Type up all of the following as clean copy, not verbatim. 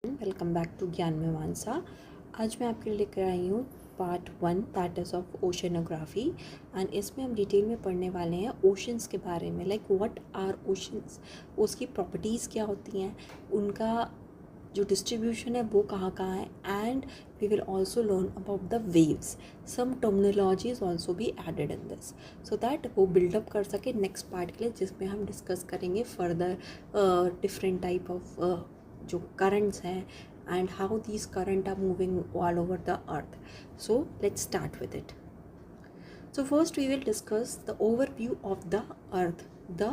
Welcome back to ज्ञान मीमांसा। आज मैं आपके लिए लेकर आई हूँ part 1 that is of oceanography and इसमें हम डिटेल में पढ़ने वाले हैं ओशंस के बारे में, लाइक व्हाट आर ओशंस, उसकी प्रॉपर्टीज़ क्या होती हैं, उनका जो डिस्ट्रीब्यूशन है वो कहाँ कहाँ है, and we will also learn about the waves. Some terminology is also भी added in this so that वो बिल्डअप कर सके नेक्स्ट पार्ट के लिए, जिसमें हम डिस्कस करेंगे फर्दर डिफरेंट टाइप ऑफ जो करंट्स हैं and how these current are moving all over the earth. So let's start with it. So first we will discuss the overview of the earth, the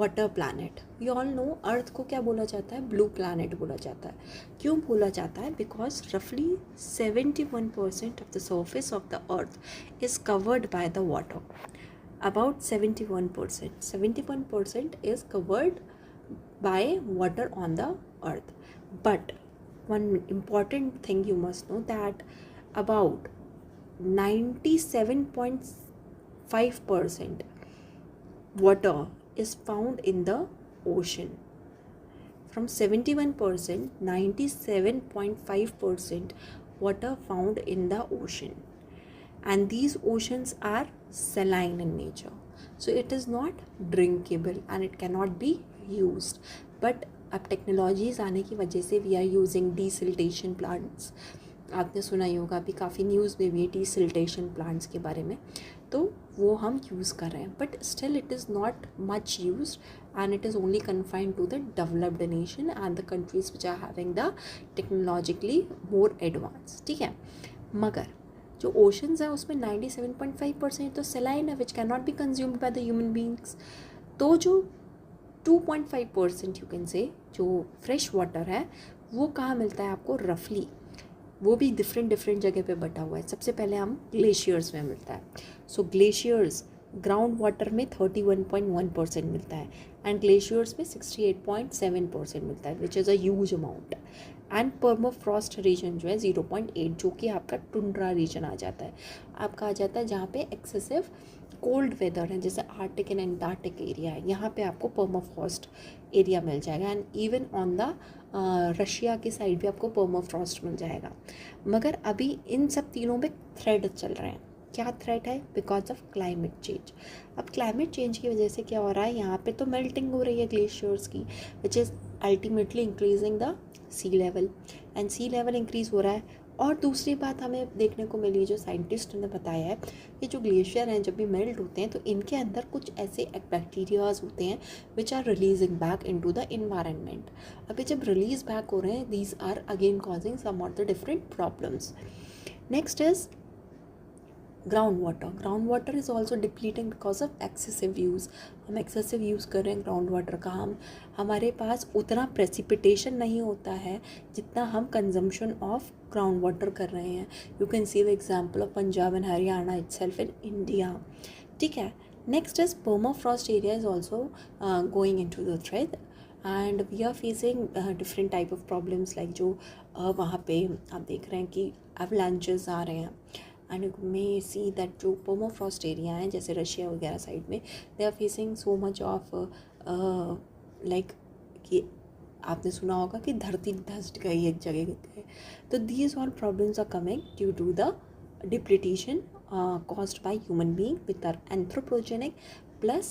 water planet. We all know earth को क्या बोला जाता है, blue planet बोला जाता है. क्यों बोला जाता है? Because roughly 71% of the surface of the earth is covered by the water. About 71% is covered by water on the earth. But one important thing you must know that about 97.5% water is found in the ocean. From 71%, 97.5% water found in the ocean, and these oceans are saline in nature, so it is not drinkable and it cannot be used. But अब technologies आने की वजह से we are using डीसिल्टेशन plants. आपने सुना ही होगा, अभी काफ़ी न्यूज़ में भी है डीसिल्टेशन प्लांट्स के बारे में, तो वो हम यूज़ कर रहे हैं. But still it is not much use and it is only confined to the developed nation and the countries which are having the technologically more advance. ठीक है, मगर जो ओशंस हैं उसमें 97.5% तो सेलाइन है which can not be consumed by the human beings. तो जो 2.5% यू कैन से जो फ्रेश वाटर है वो कहाँ मिलता है आपको रफली, वो भी डिफरेंट जगह पे बटा हुआ है. सबसे पहले हम ग्लेशियर्स में मिलता है. सो ग्लेशियर्स ग्राउंड वाटर में 31.1% मिलता है एंड ग्लेशियर्स में 68.7% मिलता है which is a huge amount. And permafrost region जो है 0.8, जो कि आपका टुंड्रा रीजन आ जाता है, आपका आ जाता है जहाँ पे एक्सेसिव कोल्ड वेदर है, जैसे आर्टिक एंड एंटार्क्टिक एरिया है, यहाँ पे आपको परमाफ्रॉस्ट एरिया मिल जाएगा. And even on the Russia की साइड भी आपको परमाफ्रॉस्ट मिल जाएगा. मगर अभी इन सब तीनों में थ्रेड चल रहे हैं. क्या थ्रेट है? Because of climate change. अब क्लाइमेट चेंज की वजह से क्या हो रहा है, यहाँ पे तो मेल्टिंग हो रही है ग्लेशियर्स की, which is ultimately increasing the sea level, and sea level increase हो रहा है. और दूसरी बात हमें देखने को मिली, जो साइंटिस्ट ने बताया है, कि जो ग्लेशियर हैं जब भी मेल्ट होते हैं तो इनके अंदर कुछ ऐसे बैक्टीरियाज होते हैं which are releasing back into the environment. अभी जब रिलीज बैक हो रहे हैं, these are again causing some of the different problems. Next is ground water is also depleting because of excessive use. हम एक्सेसिव यूज़ कर रहे हैं ground water का. हमारे पास उतना प्रेसिपिटेशन नहीं होता है जितना हम कंजम्पशन ऑफ ग्राउंड वाटर कर रहे हैं. You can see the example of Punjab and Haryana itself in India. ठीक है, next is permafrost area is also going into the thread and we are facing different type of problems, like जो वहाँ पे आप देख रहे हैं कि एवलांचेस आ रहे हैं. And you may see that जो परमाफ्रॉस्ट एरिया हैं जैसे रशिया वगैरह साइड में, they are facing so much of like कि आपने सुना होगा कि धरती धंस गई एक जगह पे. तो these all problems are coming due to the depletion caused by human being which are anthropogenic plus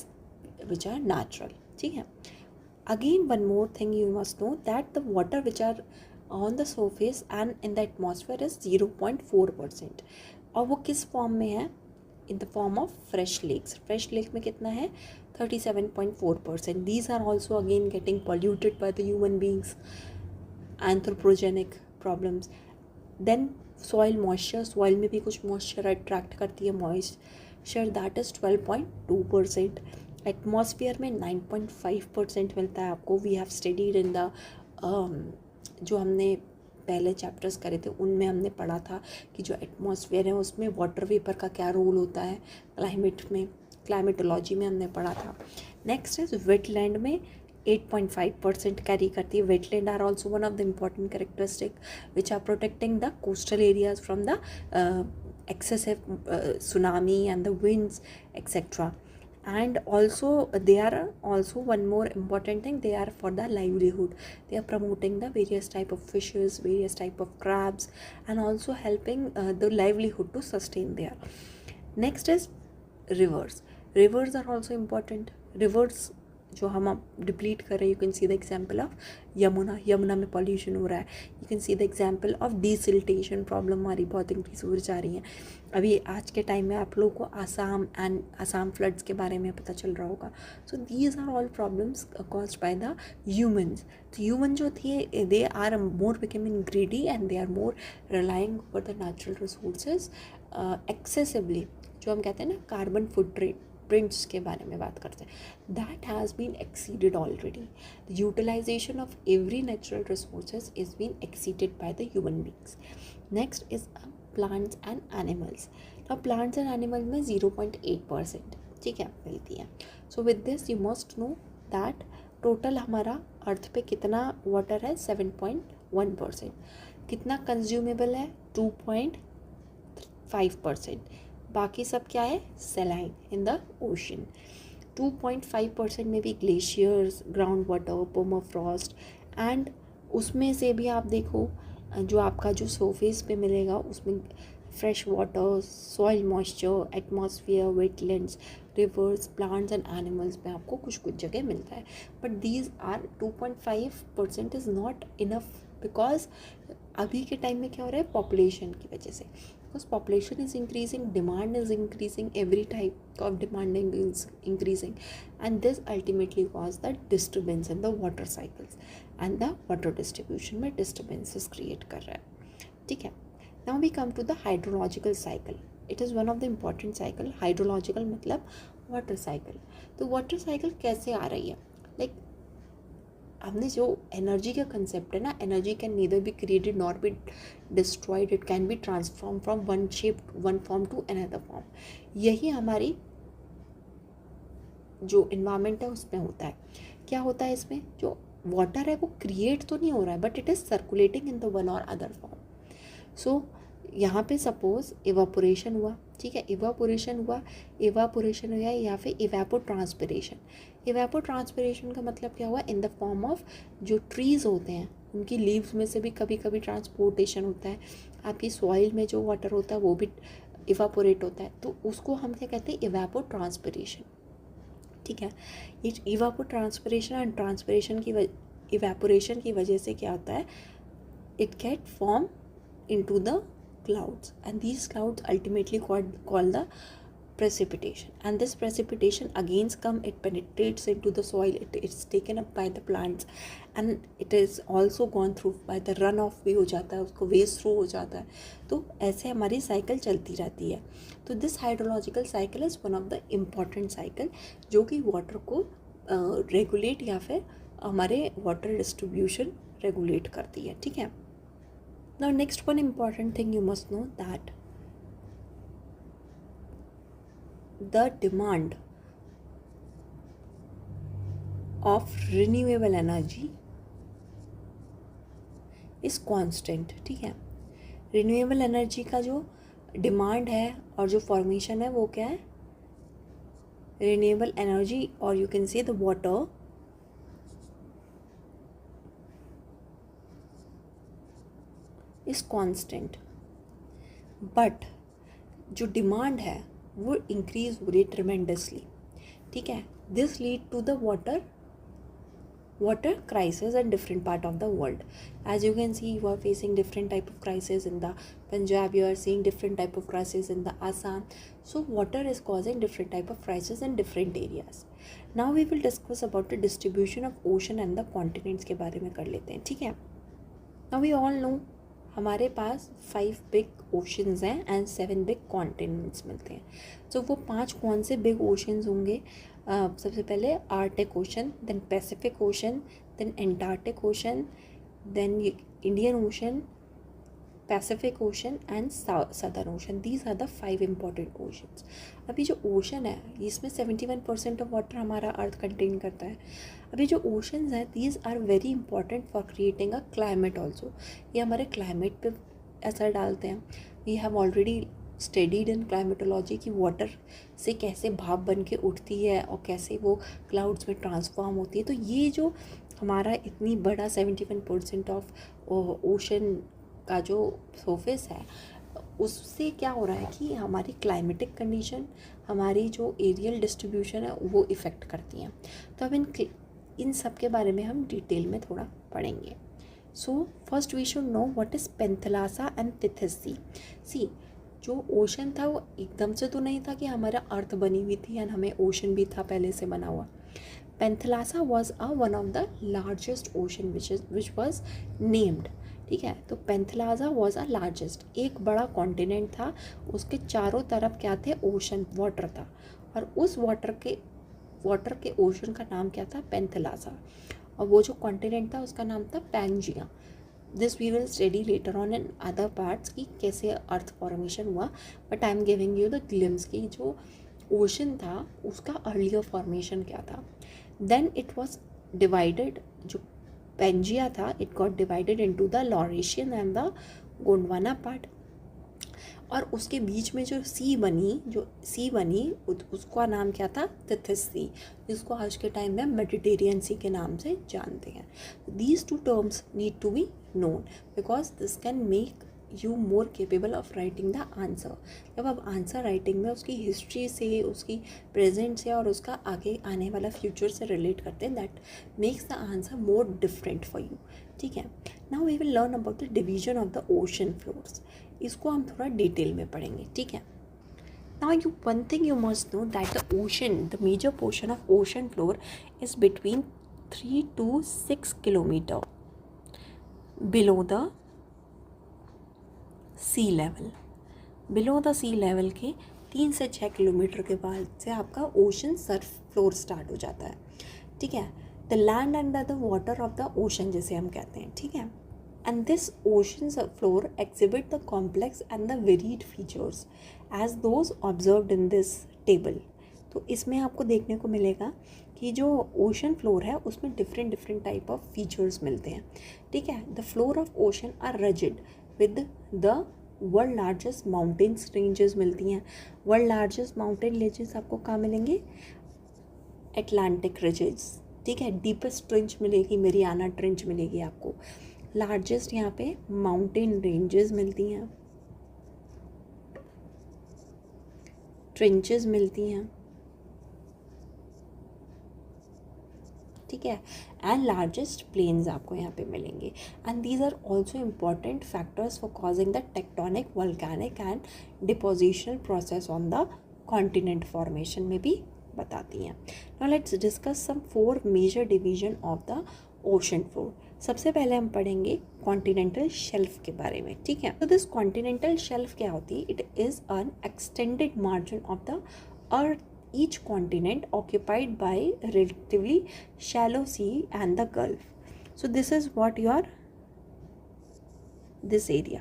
which are natural. ठीक है, again one more thing you must know that the water which are on the surface and in the atmosphere is 0.4%. और वो किस form में है? In the form of fresh lakes. Fresh lake में कितना है? 37.4%. These are also again getting polluted by the human beings, anthropogenic problems. Then soil moisture, soil में भी कुछ मॉइस्चर अट्रैक्ट करती है मॉइस्चर, दैट इज़ 12.2%. एटमॉस्फेयर में 9.5% मिलता है आपको. We have studied in the जो हमने पहले चैप्टर्स करे थे उनमें हमने पढ़ा था कि जो एटमॉस्फेयर है उसमें वाटर वेपर का क्या रोल होता है क्लाइमेट में, क्लाइमेटोलॉजी में हमने पढ़ा था. नेक्स्ट इज वेटलैंड में 8.5% कैरी करती है. Wetland are also one of the important characteristic which are protecting the coastal areas from the excessive tsunami and the winds etc. and also they are also one more important thing, they are for the livelihood. They are promoting the various type of fishes, various type of crabs, and also helping the livelihood to sustain there. Next is rivers. Rivers are also important. Rivers जो हम deplete कर रहे हैं, you can see the example of Yamuna में pollution हो रहा है. You can see the example of desiltation problem हमारी बहुत इंक्रीज हो जा रही है. अभी आज के टाइम में आप लोगों को आसाम फ्लड्स के बारे में पता चल रहा होगा. So these are all problems caused by the humans. तो ह्यूमन जो थे they are more becoming greedy and they are more relying over the natural resources excessively. जो हम कहते हैं ना कार्बन फुटप्रिंट्स के बारे में बात करते हैं, that has been exceeded already. The utilization of every natural resources is being exceeded by the human beings. Next is plants and animals. Now plants and animals में 0.8% ठीक है मिलती है. So with this you must know that total हमारा अर्थ पे कितना water है 7.1%. कितना कंज्यूमेबल है 2.5%. बाकी सब क्या है सेलाइन इन द ओशन. 2.5% में भी glaciers, ground water, permafrost, and उसमें से भी आप देखो जो आपका जो सरफेस पे मिलेगा उसमें fresh water, soil moisture, atmosphere, wetlands, rivers, plants and animals में आपको कुछ कुछ जगह मिलता है. But these are 2.5% is not enough because अभी के टाइम में क्या हो रहा है पॉपुलेशन की वजह से. Because population is increasing, demand is increasing, every type of demanding is increasing, and this ultimately causes the disturbance in the water cycles and the water distribution में disturbances create कर रहा है. ठीक है. Now we come to the hydrological cycle. It is one of the important cycle. Hydrological मतलब water cycle. तो water cycle कैसे आ रही है? Like हमने जो एनर्जी का कंसेप्ट है ना, energy can neither be created not be destroyed, it can be transform from one shape one form to another form. यही हमारी जो इन्वायरमेंट है उसमें होता है. क्या होता है इसमें, जो वाटर है वो क्रिएट तो नहीं हो रहा है but it is circulating in the one और अदर फॉर्म. सो यहाँ पे सपोज इवापोरेशन हुआ, ठीक है, इवापोरेशन हुआ या फिर इवेपो ट्रांसपिरेशन. इवेपो ट्रांसपिरेशन का मतलब क्या हुआ, इन द फॉर्म ऑफ जो ट्रीज़ होते हैं उनकी लीव्स में से भी कभी कभी ट्रांसपोर्टेशन होता है. आपकी सॉइल में जो वाटर होता है वो भी इवापोरेट होता है, तो उसको हम क्या कहते हैं इवेपो ट्रांसपिरेशन. ठीक है. ये इवेपो ट्रांसपिरेशन एंड ट्रांसपिरेशन की इवेपोरेशन की वजह से क्या होता है, it get form into the clouds, and these clouds ultimately called the precipitation, and this precipitation again it penetrates into the soil, it's taken up by the plants, and it is also gone through by the run off भी हो जाता है, उसको waste through हो जाता है. तो ऐसे हमारी साइकिल चलती रहती है. तो this hydrological cycle is one of the important cycle जो कि वाटर को रेगुलेट या फिर हमारे वाटर डिस्ट्रीब्यूशन रेगुलेट करती है. ठीक है. Now next one important thing you must know that the demand of renewable energy is constant. ठीक है. renewable energy का जो डिमांड है और जो फॉर्मेशन है वो क्या है, renewable energy, और you can say the water is constant. But जो डिमांड है वो इंक्रीज हो रही है ट्रिमेंडसली. ठीक है. This lead to the water crisis in different part of the world. As you can see, you are facing different type of crisis in the Punjab, you are seeing different type of crisis in the Assam. So water is causing different type of crisis in different areas. Now we will discuss about the distribution of ocean and the continents के बारे में कर लेते हैं. ठीक है. Now we all know हमारे पास 5 big oceans हैं एंड 7 बिग कॉन्टिनेंट्स मिलते हैं. तो वो 5 कौन से बिग ओशंस होंगे, सबसे पहले Arctic Ocean, then Pacific Ocean, then Antarctic Ocean, then Indian Ocean, Pacific Ocean and Southern Ocean. These are the 5 important oceans. अभी जो ओशन है इसमें 71% ऑफ वाटर हमारा अर्थ कंटेन करता है. अभी जो ओशंस हैं these are very important for creating a climate also. ये हमारे क्लाइमेट पे असर डालते हैं. We have already studied in climatology की वाटर से कैसे भाप बन के उठती है और कैसे वो क्लाउड्स में ट्रांसफॉर्म होती है। तो ये जो हमारा इतनी बड़ा 71% ऑफ ओशन का जो सरफेस है, उससे क्या हो रहा है कि हमारी क्लाइमेटिक कंडीशन, हमारी जो एरियल डिस्ट्रीब्यूशन है वो इफ़ेक्ट करती हैं। तो अब इन सब के बारे में हम डिटेल में थोड़ा पढ़ेंगे। So first we should know what is Panthalassa and Tethys sea. Sea, जो ओशन था वो एकदम से तो नहीं था कि हमारा अर्थ बनी हुई थी एंड हमें ओशन भी था पहले से बना हुआ। Panthalassa was one of the largest ocean which was named. ठीक है, तो पेंथलासा वॉज अ लार्जेस्ट, एक बड़ा कॉन्टिनेंट था, उसके चारों तरफ क्या थे, ओशन, वाटर था, और उस वाटर के ओशन का नाम क्या था, पेंथलासा, और वो जो कॉन्टिनेंट था उसका नाम था Pangaea. This we will study later on in other parts कि कैसे अर्थ फॉर्मेशन हुआ, but I am giving you the glimpse की जो ओशन था उसका अर्लियर फॉर्मेशन क्या था। देन इट वॉज डिवाइडेड, जो पेंजिया था it got divided into the Laurasian and the Gondwana part, और उसके बीच में जो सी बनी उसका नाम क्या था, तिथिस सी, जिसको आज के टाइम में मेडिटेरियन सी के नाम से जानते हैं। These two terms need to be known because this can make you more capable of writing the answer. जब आप आंसर राइटिंग में उसकी हिस्ट्री से, उसकी प्रेजेंट से और उसका आगे आने वाला फ्यूचर से रिलेट करते हैं, that makes the answer more different for you. ठीक है, now we will learn about the division of the ocean floors. इसको हम थोड़ा डिटेल में पढ़ेंगे। ठीक है, now one thing you must know that the major portion of ocean floor is between 3 to 6 kilometer below the sea level। Below the sea level के 3 से 6 kilometre के बाद से आपका ओशन सर्फ फ्लोर स्टार्ट हो जाता है। ठीक है, the land under the water of the ocean जिसे हम कहते हैं। ठीक है, and this ocean floor exhibit the complex and the varied features as those observed in this table। तो इसमें आपको देखने को मिलेगा कि जो ओशन फ्लोर है उसमें डिफरेंट टाइप ऑफ फीचर्स मिलते हैं। ठीक है, the floor of ocean are ridged with the world largest mountains ranges मिलती हैं। वर्ल्ड लार्जेस्ट माउंटेन रेंजेस आपको कहाँ मिलेंगे, एटलांटिक रिजेस। ठीक है, डीपेस्ट ट्रेंच मिलेगी, मेरियाना ट्रेंच मिलेगी आपको। लार्जेस्ट यहाँ पे माउंटेन रेंजेस मिलती हैं, ट्रेंचेस मिलती हैं। ठीक है, एंड लार्जेस्ट प्लेन्स आपको यहाँ पे मिलेंगे। And these are also important factors for causing the tectonic, volcanic and depositional process on the continent formation में भी बताती हैं। Now let's discuss some 4 major division of the ocean floor. सबसे पहले हम पढ़ेंगे कॉन्टिनेंटल शेल्फ के बारे में। ठीक है, तो दिस कॉन्टिनेंटल शेल्फ क्या होती है, it is an extended margin of the earth, each continent occupied by relatively shallow sea and the gulf. So this is what your this area,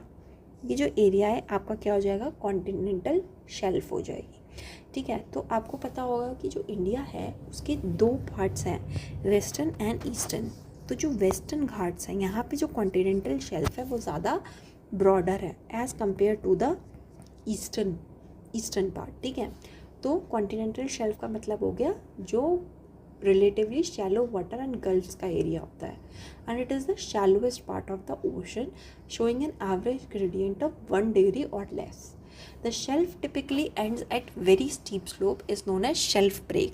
ये जो एरिया है आपका क्या हो जाएगा, कॉन्टिनेंटल शेल्फ हो जाएगी। ठीक है, तो आपको पता होगा कि जो इंडिया है उसके 2 पार्ट्स हैं, वेस्टर्न एंड ईस्टर्न। तो जो वेस्टर्न घाट्स हैं यहाँ पे जो कॉन्टिनेंटल शेल्फ है वो ज़्यादा ब्रॉडर है as compare to the eastern part. ठीक है, तो कॉन्टिनेंटल शेल्फ का मतलब हो गया जो relatively shallow water and gulfs का एरिया होता है, and it is the shallowest part of the ocean showing an average gradient of 1 degree और less. The shelf typically ends at very steep slope is known as shelf break।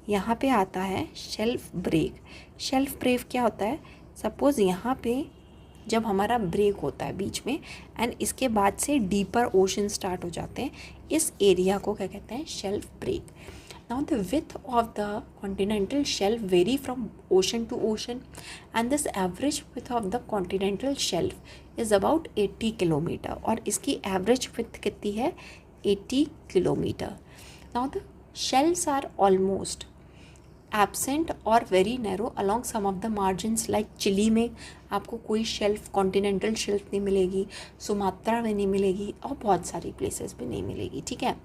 यहाँ पे आता है shelf break. Shelf break क्या होता है, suppose यहाँ पे जब हमारा ब्रेक होता है बीच में एंड इसके बाद से डीपर ओशन स्टार्ट हो जाते हैं, इस एरिया को क्या कहते हैं, shelf break. Now the width of the continental shelf vary from ocean to ocean and this average width of the continental shelf is about 80 kilometre, और इसकी average width कितनी है, 80 kilometre. Now the shelves are almost absent or very narrow along some of the margins like Chile में आपको कोई shelf, continental shelf नहीं मिलेगी, Sumatra में नहीं मिलेगी और बहुत सारी प्लेसेस भी नहीं मिलेगी। ठीक है,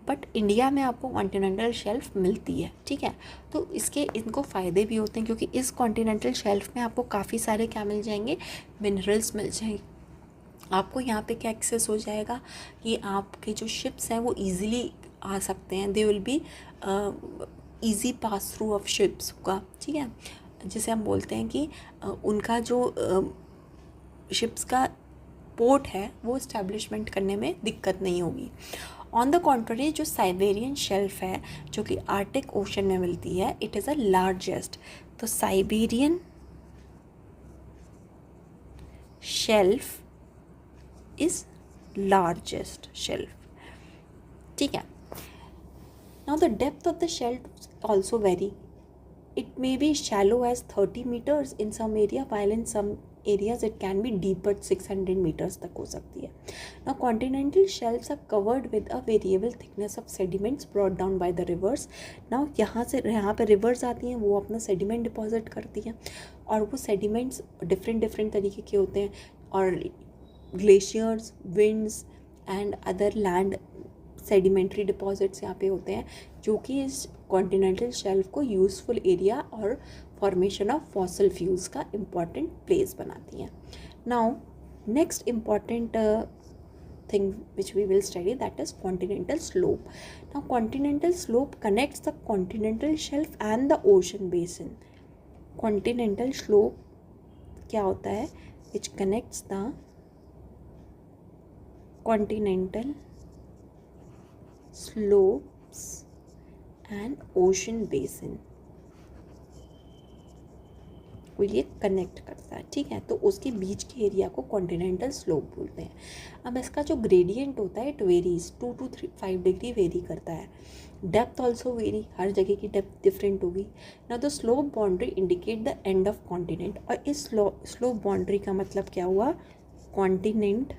बट इंडिया में आपको कॉन्टिनेंटल शेल्फ मिलती है। ठीक है, तो इसके इनको फ़ायदे भी होते हैं क्योंकि इस कॉन्टिनेंटल शेल्फ में आपको काफ़ी सारे क्या मिल जाएंगे, मिनरल्स मिल जाएंगे, आपको यहाँ पे क्या एक्सेस हो जाएगा कि आपके जो शिप्स हैं वो ईज़िली आ सकते हैं, they will be easy pass through of ships का, ठीक है, जिसे हम बोलते हैं कि उनका जो शिप्स का पोर्ट है वो इस्टेब्लिशमेंट करने में दिक्कत नहीं होगी। ऑन द कॉन्ट्ररी जो साइबेरियन शेल्फ है जो कि आर्टिक ओशन में मिलती है, इट इज़ अ लार्जेस्ट। तो Siberian shelf is largest shelf, ठीक है। Now the depth of the shelf also very, it may be shallow as 30 meters in some area, while in some areas it can be deeper 600 meters तक हो सकती है। Now continental shelves are covered with a variable thickness of sediments brought down by the rivers. Now यहाँ पे rivers आती हैं, वो अपना sediment deposit करती हैं और वो sediments different तरीके के होते हैं और glaciers, winds and other land sedimentary deposits यहाँ पे होते हैं जो कि इस कॉन्टिनेंटल शेल्फ को यूज़फुल एरिया और फॉर्मेशन ऑफ फॉसिल फ्यूल्स का इम्पॉर्टेंट प्लेस बनाती हैं। Now next important thing which we will study that is continental slope. Now continental slope connects the continental shelf and the ocean basin. Continental slope क्या होता है? Which connects the continental slopes and ocean basin को ये connect करता है, ठीक है। तो उसके बीच के एरिया को कॉन्टिनेंटल स्लोप बोलते हैं। अब इसका जो ग्रेडियंट होता है it varies 2 to 5 degree very करता है। डेप्थ ऑल्सो वेरी, हर जगह की डेप्थ डिफरेंट होगी। ना the slope boundary indicate the end of continent, और इस स्लोप बाउंड्री का मतलब क्या हुआ? कॉन्टिनेंट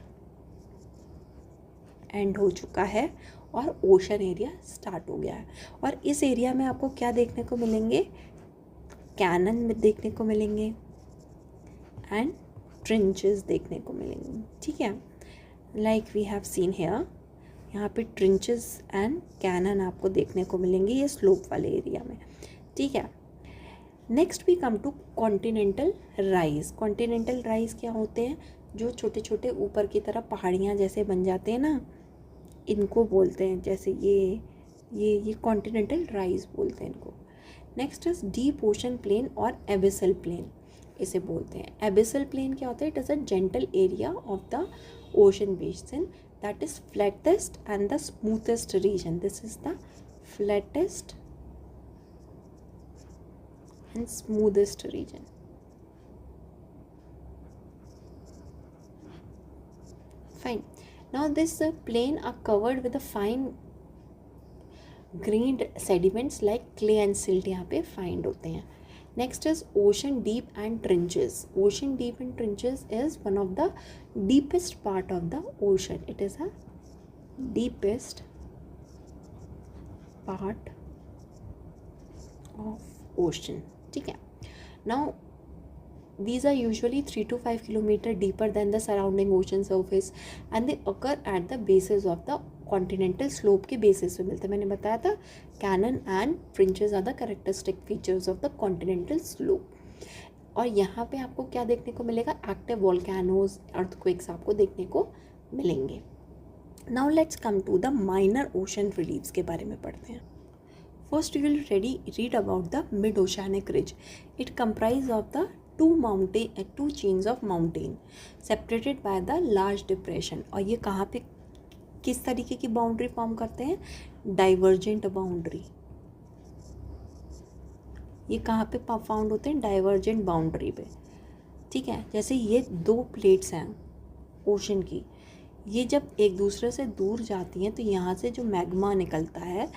एंड हो चुका है और ओशन एरिया स्टार्ट हो गया है। और इस एरिया में आपको क्या देखने को मिलेंगे? कैनन में देखने को मिलेंगे एंड ट्रेंचेस देखने को मिलेंगे, ठीक है। Like we have seen here, यहाँ पे ट्रेंचेस एंड कैनन आपको देखने को मिलेंगे ये स्लोप वाले एरिया में, ठीक है। Next we come to continental rise. Continental rise क्या होते हैं? जो छोटे छोटे ऊपर की तरफ पहाड़ियाँ जैसे बन जाते हैं ना, इनको बोलते हैं, जैसे ये कॉन्टिनेंटल राइज बोलते हैं इनको। Next is deep ocean plain और एबिसल प्लेन, इसे बोलते हैं। एबिसल प्लेन क्या होता है? It is a gentle area of the ocean basin that is flattest and the smoothest region. This is the flattest and smoothest region. Fine. Now this plain are covered with a fine grained sediments like clay and silt यहाँ पे find होते हैं। Next is ocean deep and trenches. Ocean deep and trenches is one of the deepest part of the ocean. It is a deepest part of ocean, ठीक है। Now these are usually 3 to 5 kilometers deeper than the surrounding ocean surface and they occur at the bases of the continental slope के basis पे मिलते हैं। मैंने बताया था canyon and trenches are the characteristic features of the continental slope. और यहाँ पे आपको क्या देखने को मिलेगा? एक्टिव वोल्केनोज, अर्थक्वेक्स आपको देखने को मिलेंगे। Now let's come to the minor ocean reliefs के बारे में पढ़ते हैं। First you will read about the mid oceanic ridge. It comprise of the two chains of mountain separated by the large depression। और ये कहाँ पे किस तरीके की बाउंड्री फॉर्म करते हैं? Divergent boundary. ये कहाँ पे फाउंड होते हैं? डाइवर्जेंट बाउंड्री पे, ठीक है। जैसे ये दो प्लेट्स हैं ओशन की, ये जब एक दूसरे से दूर जाती हैं तो यहाँ से जो मैग्मा निकलता है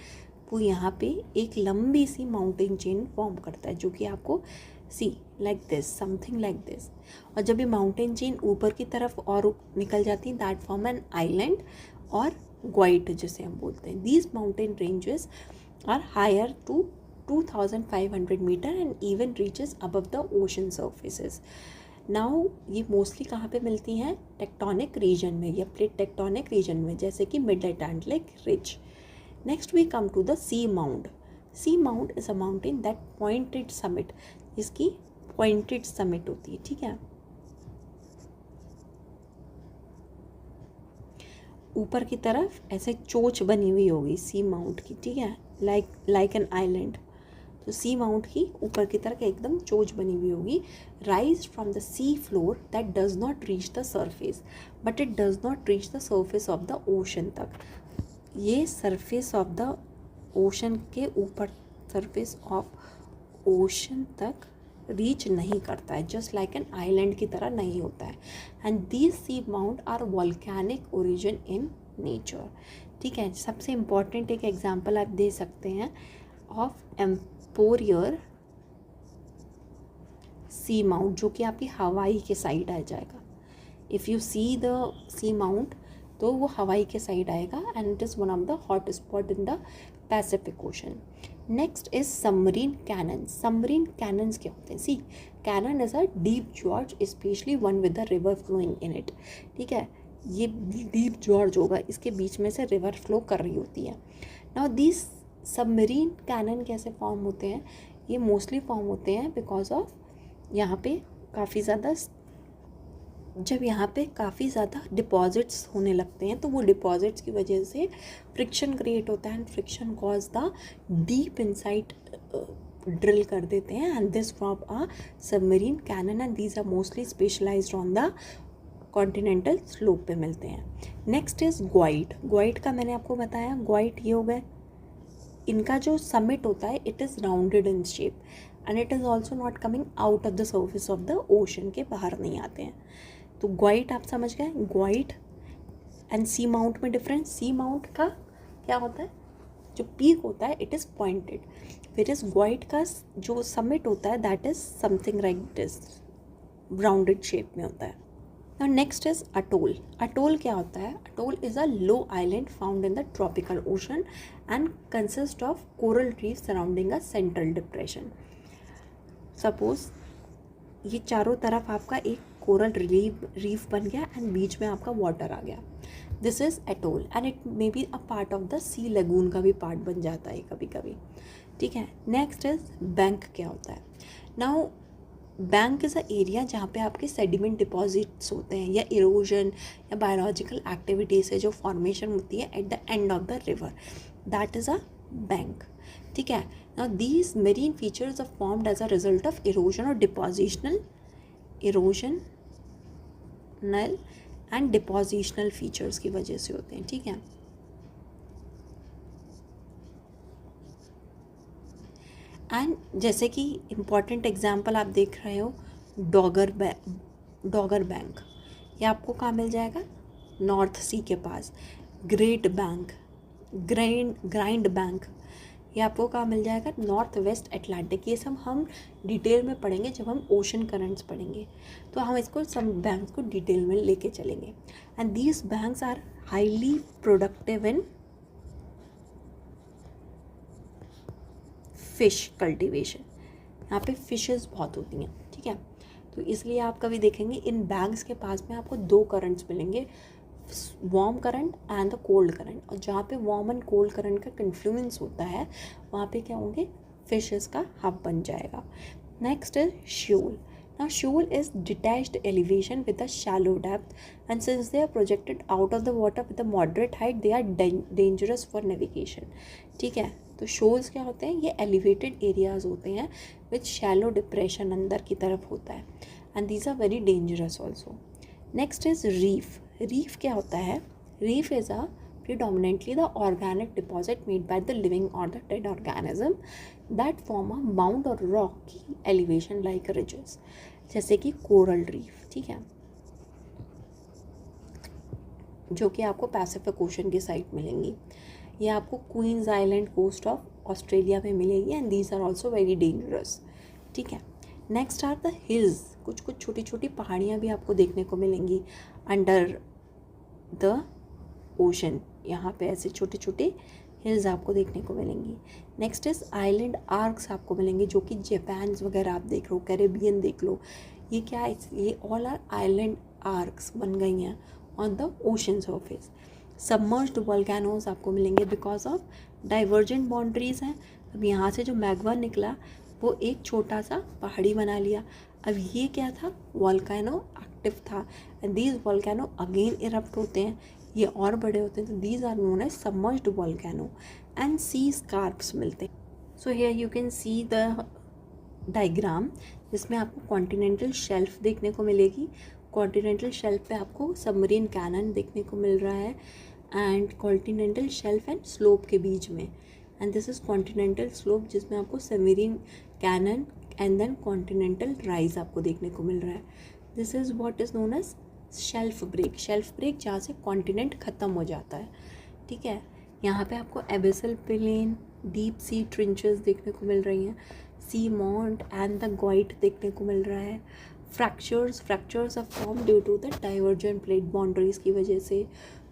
वो यहाँ पे एक लंबी सी माउंटेन चेन फॉर्म करता है, जो कि आपको see like this, something like this. और जब ये माउंटेन चेन ऊपर की तरफ और निकल जाती है दैट फॉर्म एन आइलैंड और ग्वाइट जिसे हम बोलते हैं। These mountain ranges are higher to 2500 metre and even reaches above the ocean surfaces. Now ये मोस्टली कहाँ पे मिलती हैं? टेक्टोनिक रीजन में या प्लेट टेक्टोनिक रीजन में, जैसे कि mid Atlantic ridge. Next we come to the sea mound. Sea mound is a mountain that pointed summit, इसकी पॉइंटेड समिट होती है, ठीक है। ऊपर की तरफ ऐसे चोंच बनी हुई होगी सी माउंट की, ठीक है, लाइक एन आइलैंड। तो सी माउंट की ऊपर की तरफ एकदम चोंच बनी हुई होगी। Rise from the sea floor that does not reach the surface, but it does not reach the surface of the ocean तक। ये सरफेस ऑफ द ओशन के ऊपर, सरफेस ऑफ ओशन तक रीच नहीं करता है, जस्ट लाइक एन आइलैंड की तरह नहीं होता है। And these sea mount are volcanic origin in nature, ठीक है। सबसे इम्पॉर्टेंट एक एग्जाम्पल आप दे सकते हैं ऑफ एम्पोरियर सी माउंट, जो कि आपकी हवाई के साइड आ जाएगा। If you see the seamount तो वो हवाई के साइड आएगा, and it is one of the hot spot in the Pacific Ocean. Next is submarine canyon. Submarine canyons क्या होते हैं? See, canyon is a deep gorge, specially one with the river flowing in it, ठीक है। ये deep George होगा, इसके बीच में से रिवर फ्लो कर रही होती है। नाउ दिस सबमरीन कैनन कैसे फॉर्म होते हैं? ये मोस्टली फॉर्म होते हैं बिकॉज ऑफ यहाँ पे काफ़ी ज़्यादा, जब यहाँ पे काफ़ी ज़्यादा डिपॉजिट्स होने लगते हैं तो वो डिपॉजिट्स की वजह से फ्रिक्शन क्रिएट होता है, and friction cause the deep inside drill कर देते हैं, and this form a submarine canyon, and these are mostly specialised on the continental slope पे मिलते हैं। Next is ग्वाइट। ग्वाइट का मैंने आपको बताया, ग्वाइट ये हो गए, इनका जो समिट होता है it is rounded in shape, and it is also not coming out of the surface of the ocean, के बाहर नहीं आते हैं। तो ग्वाइट आप समझ गए। ग्वाइट एंड सी माउंट में डिफरेंस, सी माउंट का क्या होता है, जो पीक होता है इट इज़ पॉइंटेड, फिर इस ग्वाइट का जो समिट होता है that is something like this, rounded shape में होता है। Now next is atoll. Atoll क्या होता है? Atoll is a low island found in the tropical ocean and consist of coral reef surrounding a central depression. Suppose ये चारों तरफ आपका एक कोरल रीफ बन गया एंड बीच में आपका वाटर आ गया, this is atoll, and it may be a part of the sea lagoon का भी पार्ट बन जाता है कभी कभी, ठीक है। Next is bank. क्या होता है? Now bank is a area जहाँ पे आपके सेडिमेंट डिपॉजिट्स होते हैं, या इरोजन या बायोलॉजिकल एक्टिविटी से जो फॉर्मेशन होती है at the end of the river, that is a bank, ठीक है। Now these marine features are formed as a result of erosion और डिपोजिशनल एंड डिपोजिशनल फीचर्स की वजह से होते हैं, ठीक है। एंड जैसे कि इम्पॉर्टेंट एग्जांपल आप देख रहे हो, डॉगर बैंक, ये आपको कहाँ मिल जाएगा? नॉर्थ सी के पास। ग्रेट बैंक, ग्राइंड बैंक, ये आपको कहाँ मिल जाएगा? North west Atlantic. ये सब हम डिटेल में पढ़ेंगे जब हम ओशन करंट्स पढ़ेंगे, तो हम इसको सब बैंक्स को डिटेल में लेके चलेंगे। And these banks are highly productive in fish cultivation. यहाँ पे फिशेस बहुत होती हैं, ठीक है। तो इसलिए आप कभी देखेंगे इन बैंक्स के पास में आपको दो करंट्स मिलेंगे, warm current and the cold current, और जहाँ पे वार्म एंड कोल्ड करंट का कन्फ्लुएंस होता है वहाँ पे क्या होंगे? फिशेस का हब बन जाएगा। Next is shoal. Now shoal is detached elevation with a shallow depth, and since they are projected out of the water with a moderate height, they are dangerous for navigation, ठीक है। तो shoals क्या होते हैं? ये elevated areas होते हैं with shallow depression अंदर की तरफ होता है, and these are very dangerous also. Next is reef. Reef क्या होता है? Reef is a predominantly the organic deposit made by the living or the dead organism that form a mound or rocky elevation like ridges, जैसे कि coral reef, ठीक है, जो कि आपको पैसिफिक ओशन की साइड मिलेंगी। ये आपको Queens Island coast of Australia में मिलेगी, and these are also very dangerous, ठीक है। Next are the hills. कुछ कुछ छोटी छोटी पहाड़ियाँ भी आपको देखने को मिलेंगी अंडर द ओशन, यहाँ पे ऐसे छोटे छोटे हिल्स आपको देखने को मिलेंगी। नेक्स्ट इज आइलैंड आर्क्स आपको मिलेंगे, जो कि जापान वगैरह आप देख लो, कैरेबियन देख लो, ये क्या है? ये ऑल आर आइलैंड आर्क्स बन गई हैं on the ocean surface. Submerged volcanoes आपको मिलेंगे बिकॉज ऑफ डाइवर्जेंट बाउंड्रीज हैं। अब यहाँ से जो मैग्मा निकला वो एक छोटा सा पहाड़ी बना लिया, अब ये क्या था? वोल्केनो एक्टिव था, and these volcano again erupt होते हैं, ये और बड़े होते हैं, तो these are known as submerged volcano and sea scarps मिलते हैं। So here you can see the diagram जिसमें आपको कॉन्टिनेंटल शेल्फ देखने को मिलेगी। कॉन्टिनेंटल शेल्फ पे आपको सबमरीन कैनन देखने को मिल रहा है and continental shelf and slope के बीच में, and this is continental slope जिसमें आपको submarine canyon and then continental rise आपको देखने को मिल रहा है। This is what is known as shelf break. Shelf break जहाँ से कॉन्टिनेंट ख़त्म हो जाता है, ठीक है। यहाँ पे आपको abyssal plain, deep sea trenches देखने को मिल रही हैं, सी मॉन्ट एंड द गॉइट देखने को मिल रहा है। Fractures are form due to the divergent plate boundaries की वजह से।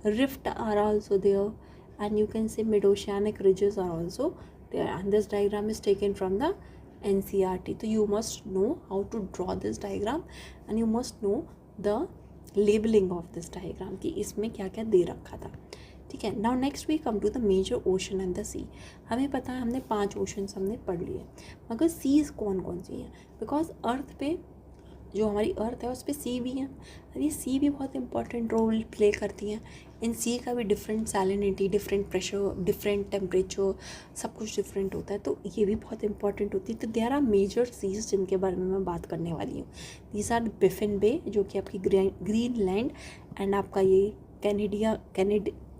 Rift are also there and you can say mid oceanic ridges are also there, and this diagram is taken from the NCERT. तो you must know how to draw this diagram and you must know the labeling of this diagram कि इसमें क्या क्या दे रखा था, ठीक है। Now next we come to the major ocean and the sea. हमें पता है हमने 5 ओशंस हमने पढ़ लिए, मगर सीज कौन कौन सी हैं, बिकॉज अर्थ पे जो हमारी अर्थ है उस पर सी भी हैं, और ये सी भी बहुत इंपॉर्टेंट रोल प्ले करती हैं। इन सी का भी different salinity, different pressure, different temperature, सब कुछ डिफरेंट होता है, तो ये भी बहुत इंपॉर्टेंट होती है। तो देयर आर मेजर सीज जिनके बारे में मैं बात करने वाली हूँ। दीज आर बिफिन बे जो कि आपकी ग्रीनलैंड एंड आपका ये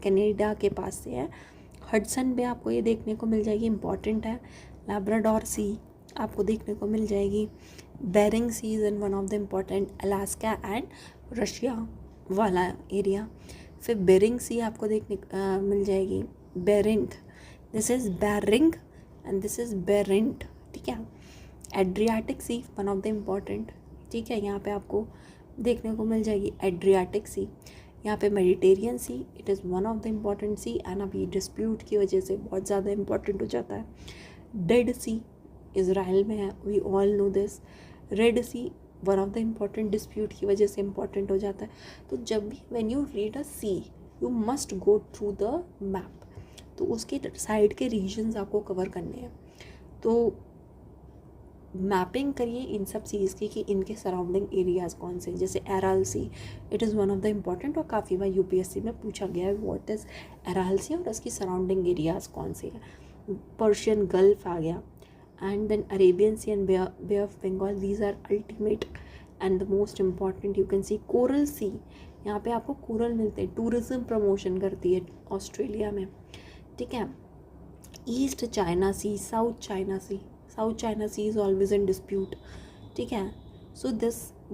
कनाडा के पास से है। हडसन बे आपको ये देखने को मिल जाएगी, इंपॉर्टेंट है। लैब्राडोर सी आपको देखने को मिल जाएगी। Bering Sea is in one of the important, Alaska and Russia वाला एरिया। फिर बेरिंग सी आपको देखने मिल जाएगी। Bering, this is Bering and this is Barents, ठीक है। Adriatic Sea one of the important, ठीक है, यहाँ पे आपको देखने को मिल जाएगी एड्रियाटिक सी। यहाँ पे Mediterranean sea, it is one of the important sea and अभी डिस्प्यूट की वजह से बहुत ज़्यादा इम्पॉर्टेंट हो जाता है। डेड सी इज़राइल में है, we all know this. Red sea one of the important dispute की वजह से इम्पॉर्टेंट हो जाता है। तो जब भी when you read a sea you must go through the map, तो उसके साइड के रीजन्स आपको कवर करने हैं। तो मैपिंग करिए इन सब सीज़ की कि इनके सराउंडिंग एरियाज़ कौन से, जैसे Aral Sea, it is one of the important और काफ़ी बार UPSC में पूछा गया है व्हाट इज़ एराल सी और उसकी सराउंडिंग एरियाज़ कौन से हैं। पर्शियन गल्फ आ गया, and then Arabian Sea and Bay of Bengal, these are ultimate and the most important. You can see Coral Sea, यहाँ पे आपको कोरल मिलते हैं, टूरिज्म प्रमोशन करती है ऑस्ट्रेलिया में, ठीक है। East China sea, south China sea is always in dispute, ठीक है। सो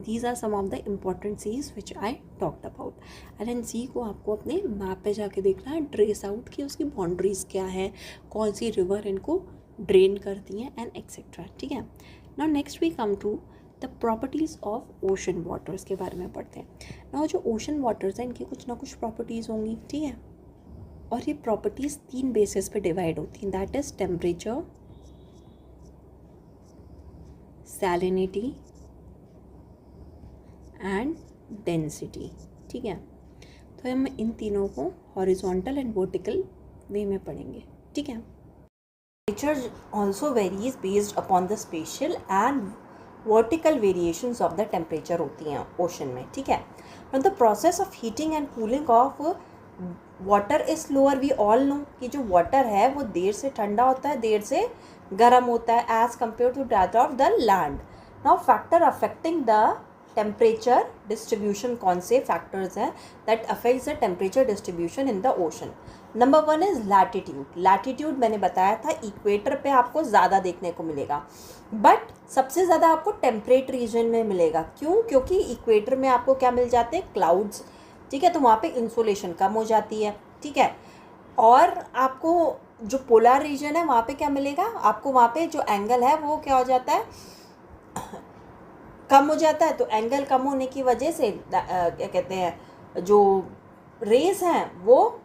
these are some of the important seas which I talked about. and in sea को आपको अपने मैप पे जाके देखना है, ट्रेस आउट की उसकी बाउंड्रीज क्या है, कौन सी रिवर इनको ड्रेन करती हैं एंड एक्सेट्रा, ठीक है। Now next we come to the properties of ocean waters के बारे में पढ़ते हैं। नाउ जो ओशन वाटर्स हैं इनकी कुछ ना कुछ प्रॉपर्टीज़ होंगी, ठीक है, और ये प्रॉपर्टीज़ 3 बेसिस पे डिवाइड होती हैं, that is temperature, salinity and density, ठीक है। तो हम इन तीनों को हॉरिजॉन्टल एंड वर्टिकल वे में पढ़ेंगे, ठीक है। Temperature also varies based upon the spatial and vertical variations of the temperature होती हैं ओशन में, ठीक है। Now the process of heating and cooling of water is slower. We all know कि जो water है वो देर से ठंडा होता है, देर से गर्म होता है as compared to that of the land. Now factor affecting the temperature distribution, कौन से factors हैं that affects the temperature distribution in the ocean. Number 1 is latitude. Latitude मैंने बताया था इक्वेटर पे आपको ज़्यादा देखने को मिलेगा, बट सबसे ज़्यादा आपको टेम्परेट रीजन में मिलेगा। क्यों? क्योंकि इक्वेटर में आपको क्या मिल जाते हैं, क्लाउड्स, ठीक है, तो वहाँ पे इंसोलेशन कम हो जाती है, ठीक है। और आपको जो पोलर रीजन है वहाँ पे क्या मिलेगा, आपको वहाँ पे जो एंगल है वो क्या हो जाता है, कम हो जाता है। तो एंगल कम होने की वजह से क्या कहते हैं, जो रेस हैं वो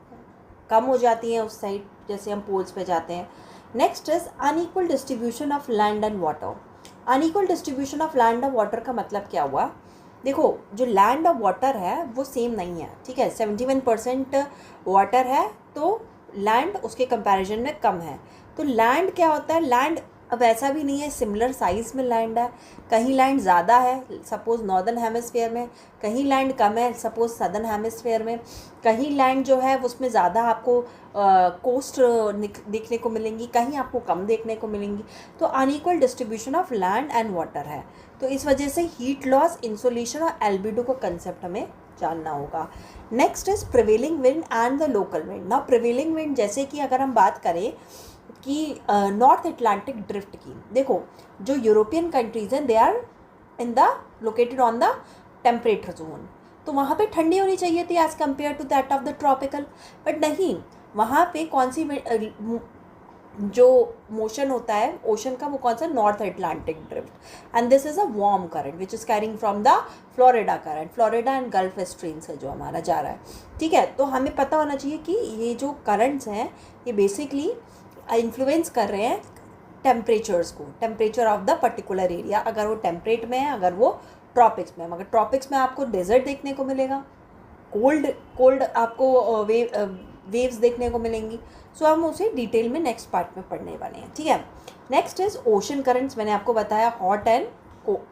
कम हो जाती हैं उस साइड, जैसे हम पोल्स पे जाते हैं। Next is unequal distribution of land and water. Unequal distribution of land और वाटर का मतलब क्या हुआ, देखो जो लैंड और वाटर है वो सेम नहीं है, ठीक है। 71% वाटर है तो लैंड उसके कंपैरिजन में कम है। तो लैंड क्या होता है, लैंड अब ऐसा भी नहीं है, सिमिलर साइज़ में लैंड है, कहीं लैंड ज़्यादा है सपोज़ नॉर्दर्न हेमिस्फेयर में, कहीं लैंड कम है सपोज़ सदर्न हेमिस्फेयर में, कहीं लैंड जो है उसमें ज़्यादा आपको कोस्ट देखने को मिलेंगी, कहीं आपको कम देखने को मिलेंगी। तो unequal distribution of land and water है। तो इस वजह से हीट लॉस, इंसोलेशन और एल्बिडो का कंसेप्ट हमें जानना होगा। Next is prevailing wind and the local wind. Now prevailing wind जैसे कि अगर हम बात करें कि नॉर्थ अटलांटिक ड्रिफ्ट की, देखो जो यूरोपियन कंट्रीज हैं they are in the located on the temperate zone, तो वहाँ पे ठंडी होनी चाहिए थी as compare to that of the tropical, but नहीं, वहाँ पे कौन सी जो मोशन होता है ओशन का वो कौन सा, north Atlantic drift, and this is a warm current which is carrying from the Florida current, Florida and gulf stream से जो हमारा जा रहा है। ठीक है, तो हमें पता होना चाहिए कि ये जो करंट्स हैं ये बेसिकली इन्फ्लुएंस कर रहे हैं टेम्परेचर्स को, temperature of the particular area, अगर वो टेम्परेट में है, अगर वो ट्रॉपिक्स में है। मगर ट्रॉपिक्स में आपको डेजर्ट देखने को मिलेगा, कोल्ड आपको वेव्स देखने को मिलेंगी। सो हम उसे डिटेल में नेक्स्ट पार्ट में पढ़ने वाले हैं। ठीक है, नेक्स्ट इज ओशन करंट्स। मैंने आपको बताया hot and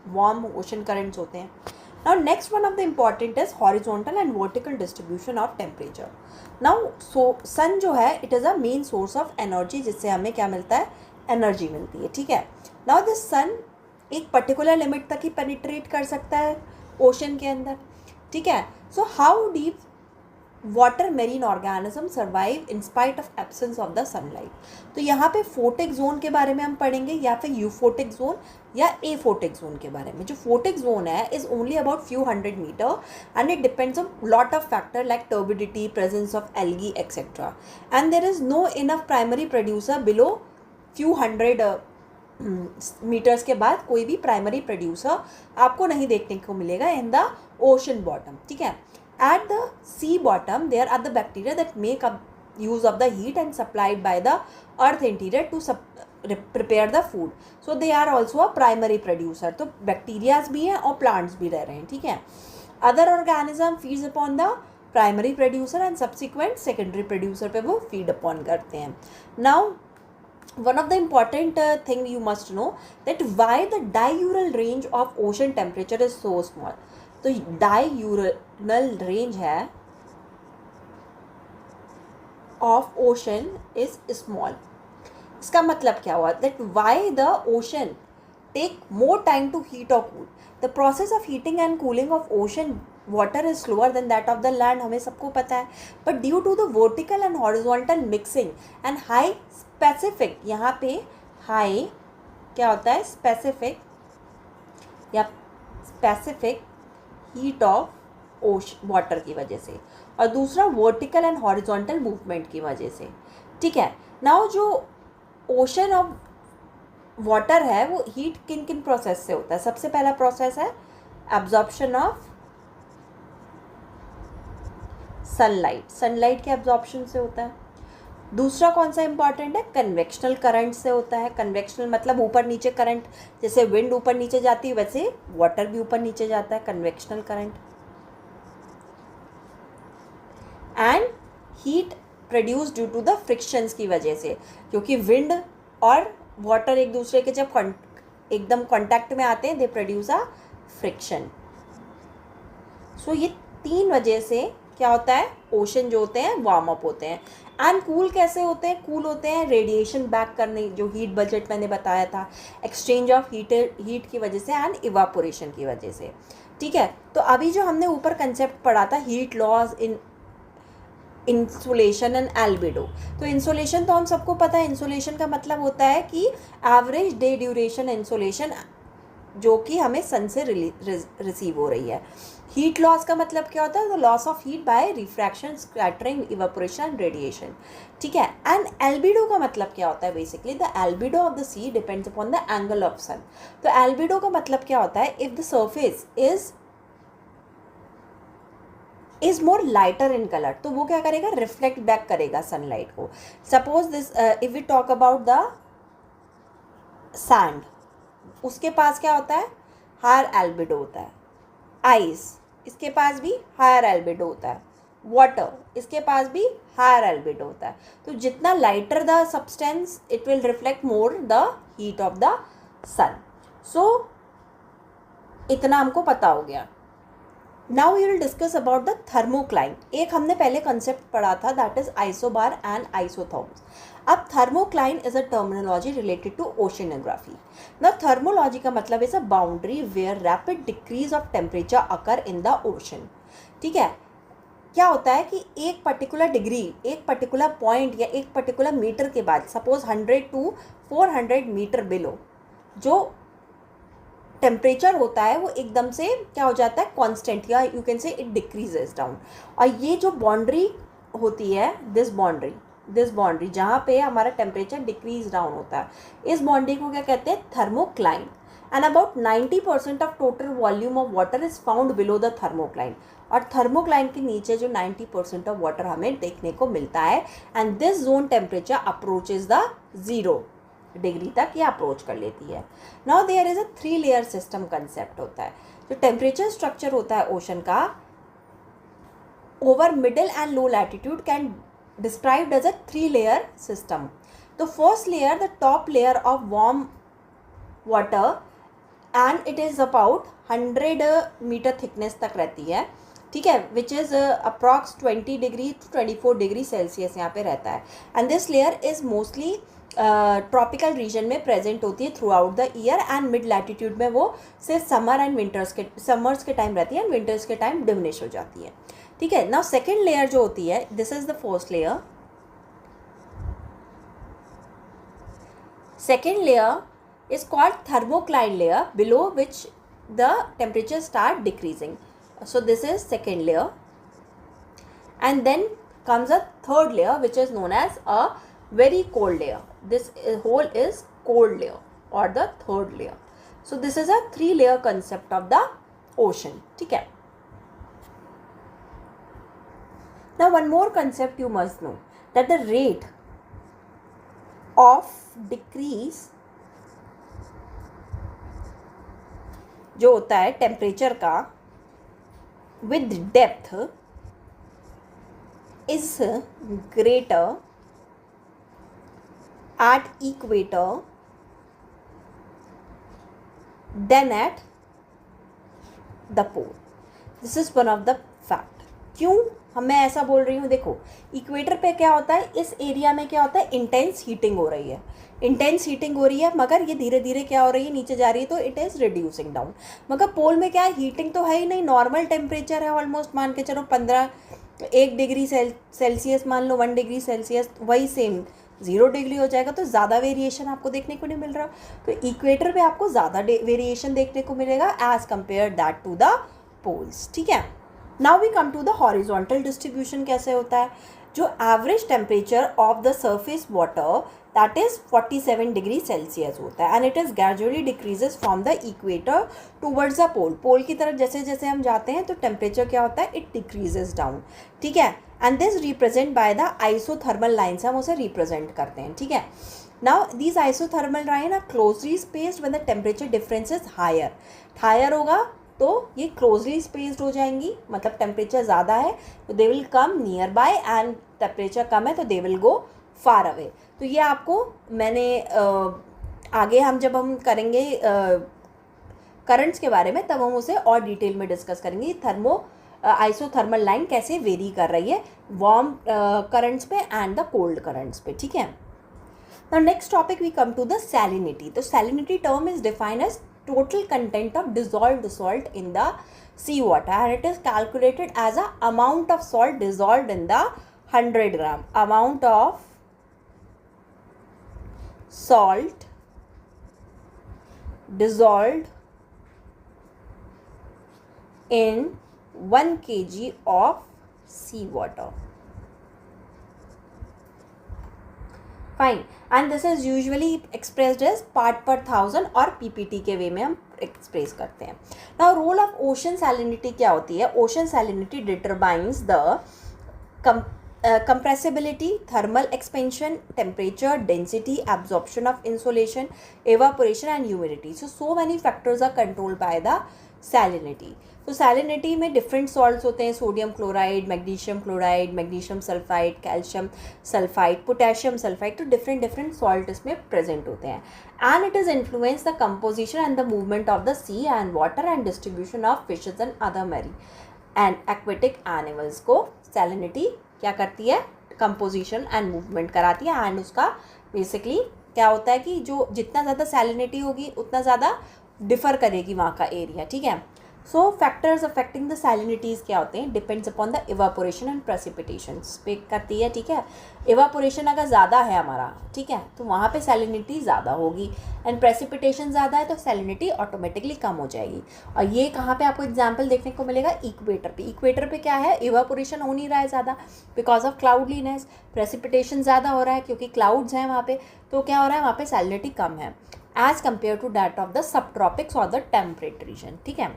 warm ocean currents होते हैं। Now next one of the important is horizontal and vertical distribution of temperature. Now sun जो है it is a main source of energy, जिससे हमें क्या मिलता है, एनर्जी मिलती है। ठीक है, नाउ दिस सन एक पर्टिकुलर लिमिट तक ही पेनिट्रेट कर सकता है ओशन के अंदर। ठीक है, so how deep water marine organism survive in spite of absence of the sunlight. तो यहाँ पे फोटिक जोन के बारे में हम पढ़ेंगे, या फिर यूफोटिक जोन या एफोटिक जोन के बारे में। जो फोटिक जोन है is only about few hundred metre and it depends on lot of factor like turbidity, presence of algae etcetera, and there is no enough primary producer below few hundred metres के बाद कोई भी primary producer आपको नहीं देखने को मिलेगा इन the ocean bottom. ठीक है, at the sea bottom there are the bacteria that make up use of the heat and supplied by the earth interior to prepare the food, so they are also a primary producer। तो bacterias भी हैं और plants भी रह रहे हैं। ठीक है, other organism feeds upon the primary producer and subsequent secondary producer पे वो feed upon करते हैं। now one of the important thing you must know that why the diurnal range of ocean temperature is so small। तो diurnal range है of ocean is small. इसका मतलब क्या हुआ, that why the ocean take more time to heat और cool. The process of heating and cooling of ocean water is slower than that of the land, हमें सबको पता है। But due to the vertical and horizontal mixing and high specific, यहाँ पे high क्या होता है, स्पेसिफिक या specific heat of ocean water की वजह से, और दूसरा वर्टिकल एंड हॉरिजॉन्टल मूवमेंट की वजह से। ठीक है, नाउ जो ओशन ऑफ वाटर है वो हीट किन किन प्रोसेस से होता है। सबसे पहला प्रोसेस है एब्जॉर्प्शन ऑफ सनलाइट, सनलाइट के एब्जॉर्प्शन से होता है। दूसरा कौन सा इंपॉर्टेंट है, कन्वेक्शनल करंट से होता है। कन्वेक्शनल मतलब ऊपर नीचे करंट, जैसे विंड ऊपर नीचे जाती है वैसे वाटर भी ऊपर नीचे जाता है, convectional current. And heat produce due to the frictions की वजह से, क्योंकि विंड और वाटर एक दूसरे के जब एकदम कांटेक्ट में आते हैं दे प्रोड्यूस अ फ्रिक्शन। सो ये तीन वजह से क्या होता है, ओशन जो होते हैं वार्म अप होते हैं। एंड कूल कैसे होते हैं, कूल होते हैं रेडिएशन बैक करने, जो हीट बजट मैंने बताया था, एक्सचेंज ऑफ हीट की वजह से एंड इवापोरेशन की वजह से। ठीक है, तो अभी जो हमने ऊपर कंसेप्ट पढ़ा था heat loss in insolation and albedo. तो इंसोलेशन तो हम सबको पता है, इंसोलेशन का मतलब होता है कि एवरेज डे ड्यूरेशन इंसोलेशन जो कि हमें सन से रिसीव हो रही है। हीट लॉस का मतलब क्या होता है, the loss of heat by refraction, scattering, evaporation, radiation. ठीक है, एंड एल्बिडो का मतलब क्या होता है, basically the albedo of the sea depends upon the angle of sun. तो एल्बिडो का मतलब क्या होता है, if the surface is more lighter in colour, तो वो क्या करेगा, रिफ्लेक्ट बैक करेगा सनलाइट को। Suppose this if we talk about the sand, उसके पास क्या होता है, हायर एल्बिडो होता है। आइस, इसके पास भी हायर एल्बिडो होता है। वाटर, इसके पास भी हायर एल्बिडो होता है. तो जितना lighter the substance it will reflect more the heat of the sun. So इतना हमको पता हो गया. Now we will discuss about the thermocline. एक हमने पहले कंसेप्ट पढ़ा था, that is isobar and isotherms. अब thermocline is a terminology related to oceanography. ना थर्मोलॉजी का मतलब is a boundary where rapid decrease of temperature occur in the ocean. ठीक है, क्या होता है कि एक पर्टिकुलर डिग्री, एक पर्टिकुलर पॉइंट या एक पर्टिकुलर मीटर के बाद, सपोज 100 to 400 मीटर बिलो, जो टेम्परेचर होता है वो एकदम से क्या हो जाता है, कांस्टेंट, या यू कैन से इट डिक्रीजेस डाउन. और ये जो बाउंड्री होती है, दिस बाउंड्री जहाँ पे हमारा टेम्परेचर डिक्रीज डाउन होता है, इस बाउंड्री को क्या कहते हैं, thermocline. And about 90% of total volume of water is found below the thermocline. और थर्मोक्लाइन के नीचे जो 90% ऑफ वाटर हमें देखने को मिलता है. And this zone temperature approaches the 0 degree तक ये अप्रोच कर लेती है. Now there is a 3 layer system concept होता है. जो टेम्परेचर स्ट्रक्चर होता है ओशन का over middle and low latitude can described as a 3 layer system. The first layer, the top layer of warm water, and it is about 100 metre thickness तक रहती है. ठीक है, which is approx 20 degree to 24 degree Celsius यहाँ पे रहता है. And this layer is mostly tropical region में प्रेजेंट होती है throughout the year. And mid latitude में वो सिर्फ समर्स के टाइम रहती है, एंड विंटर्स के टाइम डिमिनिश हो जाती है. ठीक है, नाउ सेकेंड लेयर जो होती है, this is the first layer. Second layer is called thermocline layer, below which the temperature start decreasing. So this is second layer, and then comes a third layer which is known as a very cold layer. This whole is cold layer or the third layer. So this is a 3 layer concept of the ocean. ठीक है. Now one more concept you must know, that the rate of decrease जो होता है temperature का with depth is greater at equator than at the pole. This is one of the fact. क्यों मैं ऐसा बोल रही हूँ, देखो इक्वेटर पे क्या होता है, इस एरिया में क्या होता है, इंटेंस हीटिंग हो रही है, मगर ये धीरे धीरे क्या हो रही है, नीचे जा रही है, तो इट इज़ रिड्यूसिंग डाउन. मगर पोल में क्या है, हीटिंग तो है ही नहीं, नॉर्मल टेम्परेचर है ऑलमोस्ट, मान के चलो 1 डिग्री सेल्सियस मान लो, 1 डिग्री सेल्सियस, वही सेम 0 डिग्री हो जाएगा. तो ज़्यादा वेरिएशन आपको देखने को नहीं मिल रहा. तो इक्वेटर पे आपको ज़्यादा वेरिएशन देखने को मिलेगा as compare that to the poles. ठीक है. Now we come to the horizontal distribution. कैसे होता है, जो average temperature of the surface water that is 47 degree Celsius होता है, and it is gradually decreases from the equator towards the pole. Pole की तरफ जैसे जैसे हम जाते हैं तो टेम्परेचर क्या होता है, इट डिक्रीजेज डाउन. ठीक है. And this represent by the isothermal lines, हम उसे रिप्रेजेंट करते हैं. ठीक है. Now these isothermal line are closely spaced when the temperature difference is higher होगा तो ये क्लोजली स्पेस्ड हो जाएंगी, मतलब टेम्परेचर ज़्यादा है तो they will come nearby, and temperature कम है तो they will go far away. तो ये आपको मैंने आगे जब हम करेंगे करंट्स के बारे में, तब हम उसे और डिटेल में डिस्कस करेंगे. आइसोथर्मल लाइन कैसे वेरी कर रही है वार्म करंट्स पे एंड द कोल्ड करंट्स पे. ठीक है. Now next topic we come to the salinity. तो salinity term is defined as total content of dissolved salt in the sea water, and it is calculated as a amount of salt dissolved in the 100 gram. Amount of salt dissolved in 1 kg of sea water. Fine. And this is usually expressed as part per 1000 और PPT के वे में हम express करते हैं. Now role of ocean salinity क्या होती है, ocean salinity determines the compressibility, thermal expansion, temperature, density, absorption of insolation, evaporation and humidity. So many factors are controlled by the salinity. तो सैलिनिटी में डिफरेंट सॉल्ट्स होते हैं, sodium chloride, magnesium sulphide, calcium sulphide, potassium sulphide, तो different salt इसमें present होते हैं। And it is influence the composition and the movement of the sea and water and distribution of fishes and other marine and aquatic animals को salinity क्या करती है, composition and movement कराती है। And उसका बेसिकली क्या होता है कि जो जितना ज़्यादा सैलिनिटी होगी उतना ज़्यादा डिफ़र करेगी वहाँ का एरिया, ठीक है। So factors affecting the salinities क्या होते हैं, depends upon the evaporation and precipitations पे करती है, ठीक है। इवापोरेशन अगर ज़्यादा है हमारा, ठीक है, तो वहाँ पे सैलिनिटी ज़्यादा होगी, एंड प्रेसिपिटेशन ज़्यादा है तो सैलिनिटी ऑटोमेटिकली कम हो जाएगी। और ये कहाँ पे आपको एग्जाम्पल देखने को मिलेगा, इक्वेटर पे। इक्वेटर पे क्या है, इवापोरेशन हो नहीं रहा है ज़्यादा बिकॉज ऑफ क्लाउडलीनेस, प्रेसिपिटेशन ज़्यादा हो रहा है क्योंकि क्लाउड्स हैं वहाँ पे, तो क्या हो रहा है वहाँ पे सैलिनिटी कम है as compare to that of the sub tropics और द टेम्परेट रीजन, ठीक है।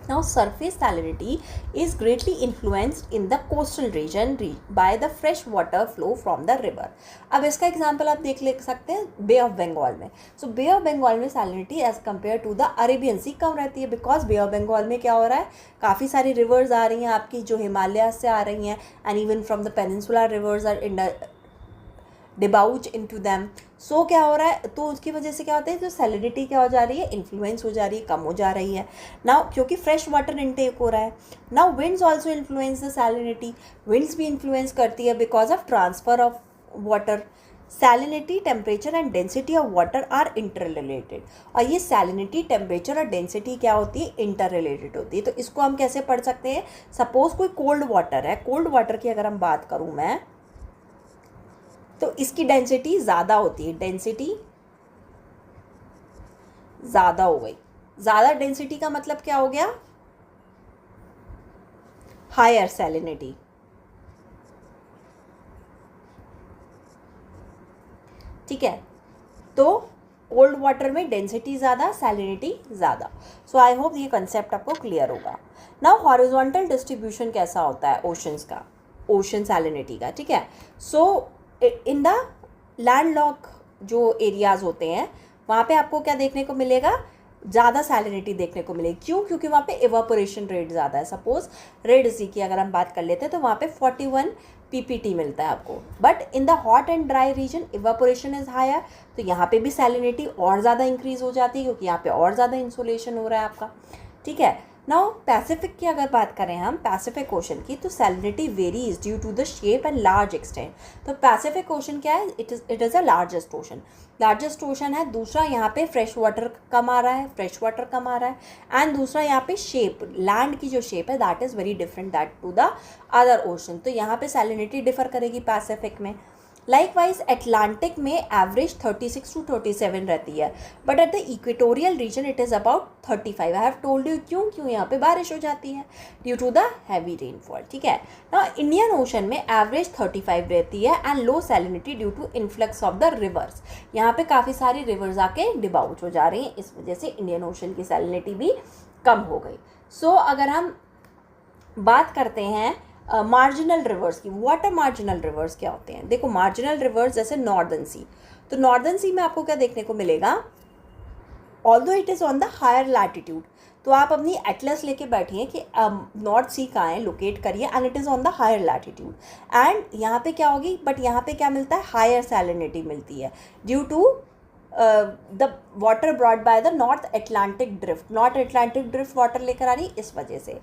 Now surface salinity is greatly influenced in the coastal region by the fresh water flow from the river. अब इसका एग्जाम्पल आप ले सकते हैं बे ऑफ बंगाल में। सो बे ऑफ बंगाल में salinity as compare to the Arabian sea कम रहती है बिकॉज बे ऑफ बंगाल में क्या हो रहा है, काफ़ी सारी रिवर्स आ रही हैं आपकी जो हिमालय से आ रही हैं, and even from the peninsular rivers are debouch into them. So क्या हो रहा है, तो उसकी वजह से क्या होता है, जो सैलिनिटी क्या हो जा रही है, इन्फ्लुएंस हो जा रही है, कम हो जा रही है नाउ, क्योंकि फ्रेश वाटर इनटेक हो रहा है। Now winds also influence the salinity, winds भी इन्फ्लुएंस करती है because of transfer of water. Salinity, temperature and density of water are inter related, और ये सैलिनिटी, टेम्परेचर और डेंसिटी क्या होती है, इंटर रिलेटेड होती है। तो इसको हम कैसे पढ़ सकते हैं, सपोज कोई कोल्ड वाटर है, कोल्ड वाटर की अगर हम बात करूँ मैं, तो इसकी डेंसिटी ज़्यादा होती है, डेंसिटी ज़्यादा हो गई। ज़्यादा डेंसिटी का मतलब क्या हो गया, हायर सैलिनिटी, ठीक है। तो कोल्ड वाटर में डेंसिटी ज़्यादा, सैलिनिटी ज़्यादा। सो आई होप ये कंसेप्ट आपको क्लियर होगा। नाउ हॉरिजॉन्टल डिस्ट्रीब्यूशन कैसा होता है ओशंस का, ओशन सैलिनिटी का, ठीक है। सो इन द लैंडलॉक जो एरियाज़ होते हैं वहाँ पे आपको क्या देखने को मिलेगा, ज़्यादा सैलिनिटी देखने को मिलेगी। क्यों, क्योंकि वहाँ पे इवापोरेशन रेट ज़्यादा है। सपोज रेड सी की अगर हम बात कर लेते हैं तो वहाँ पे 41 ppt मिलता है आपको, but in the hot and dry region evaporation is higher, तो यहाँ पे भी सैलिनिटी और ज़्यादा इंक्रीज़ हो जाती है क्योंकि यहाँ पे और ज़्यादा इंसोलेशन हो रहा है आपका, ठीक है। नाउ पैसिफिक की अगर बात करें हम, पैसिफिक ओशन की, तो salinity varies due to the shape and large extent. तो पैसिफिक ओशन क्या है, it is a largest ocean है। दूसरा यहाँ पे फ्रेश वाटर कम आ रहा है, एंड दूसरा यहाँ पे शेप, लैंड की जो शेप है that is very different that to the other ocean, तो यहाँ पे सैलिनिटी डिफर करेगी पैसिफिक में। लाइकवाइज एटलांटिक में एवरेज 36 to 37 रहती है, but at the equatorial region it is about 35। I have told you क्यों यहाँ पे बारिश हो जाती है due to the heavy rainfall, ठीक है ना। इंडियन ओशन में एवरेज 35 रहती है and low salinity due to influx of the rivers, यहाँ पे काफ़ी सारी रिवर्स आके डिबाउच हो जा रही हैं, इस वजह से इंडियन ओशन की सैलिनिटी भी कम हो गई। सो अगर हम बात करते हैं मार्जिनल रिवर्स की, वाटर मार्जिनल रिवर्स क्या होते हैं, देखो मार्जिनल रिवर्स जैसे नॉर्दर्न सी, तो नॉर्दर्न सी में आपको क्या देखने को मिलेगा, although it is on the higher latitude, तो आप अपनी एटलस लेके बैठिए कि नॉर्थ सी कहाँ है, लोकेट करिए, and it is on the higher latitude, and यहाँ पे क्या होगी, बट यहाँ पे क्या मिलता है, हायर सैलिनिटी मिलती है due to the water brought by the north Atlantic drift water लेकर आ रही है, इस वजह से।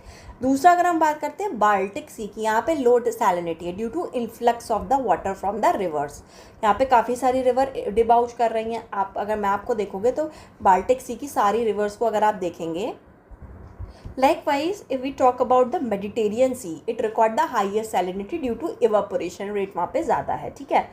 दूसरा अगर हम बात करते हैं बाल्टिक सी की, यहाँ पे लो सैलिनिटी है due to influx of the water from the rivers, यहाँ पे काफ़ी सारी रिवर डिबाउच कर रही हैं। आप अगर मैप को देखोगे तो बाल्टिक सी की सारी रिवर्स को अगर आप देखेंगे, Likewise, if we talk about the Mediterranean Sea, it record the highest salinity due to evaporation rate वहाँ पे ज़्यादा है, ठीक है।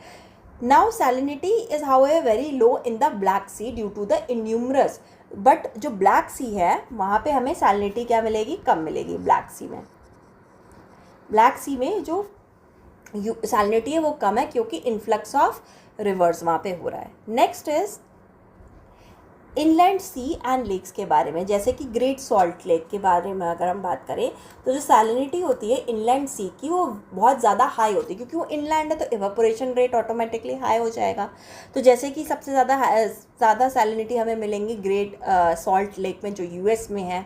Now salinity is however very low in the Black Sea due to the innumerous, but जो Black Sea है वहाँ पे हमें salinity क्या मिलेगी, कम मिलेगी। Black Sea में जो salinity है वो कम है क्योंकि influx of rivers वहाँ पे हो रहा है। Next is inland sea and lakes के बारे में, जैसे कि ग्रेट सॉल्ट लेक के बारे में अगर हम बात करें तो जो सैलिनिटी होती है इनलैंड सी की वो बहुत ज़्यादा हाई होती है क्योंकि वो इनलैंड है, तो इवेपोरेशन रेट ऑटोमेटिकली हाई हो जाएगा। तो जैसे कि सबसे ज़्यादा सैलिनिटी हमें मिलेंगी ग्रेट सॉल्ट लेक में जो यूएस में है,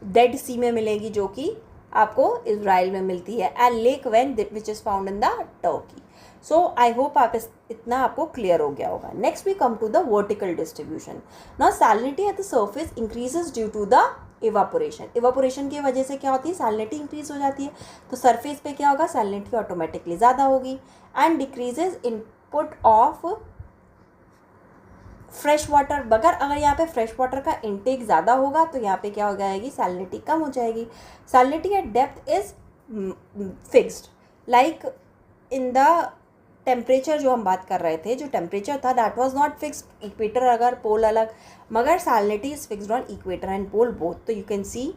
डेड सी में मिलेगी जो कि आपको इजराइल में मिलती है, and lake Van which is found in the Turkey. So I hope आप इतना आपको क्लियर हो गया होगा. Next we come to the vertical distribution. Now salinity at the surface increases due to the evaporation. Evaporation की वजह से क्या होती है, सैलिनिटी इंक्रीज हो जाती है. तो सरफेस पे क्या होगा, सैलिनिटी ऑटोमेटिकली ज़्यादा होगी. And decreases input of fresh water. मगर अगर यहाँ पे फ्रेश वाटर का इनटेक ज़्यादा होगा तो यहाँ पे क्या हो जाएगी, सैलिनिटी कम हो जाएगी. Salinity at depth is fixed, like in the temperature जो हम बात कर रहे थे, जो टेम्परेचर था that was not fixed. Equator अगर पोल अलग, मगर salinity is fixed on equator and pole both. तो you can see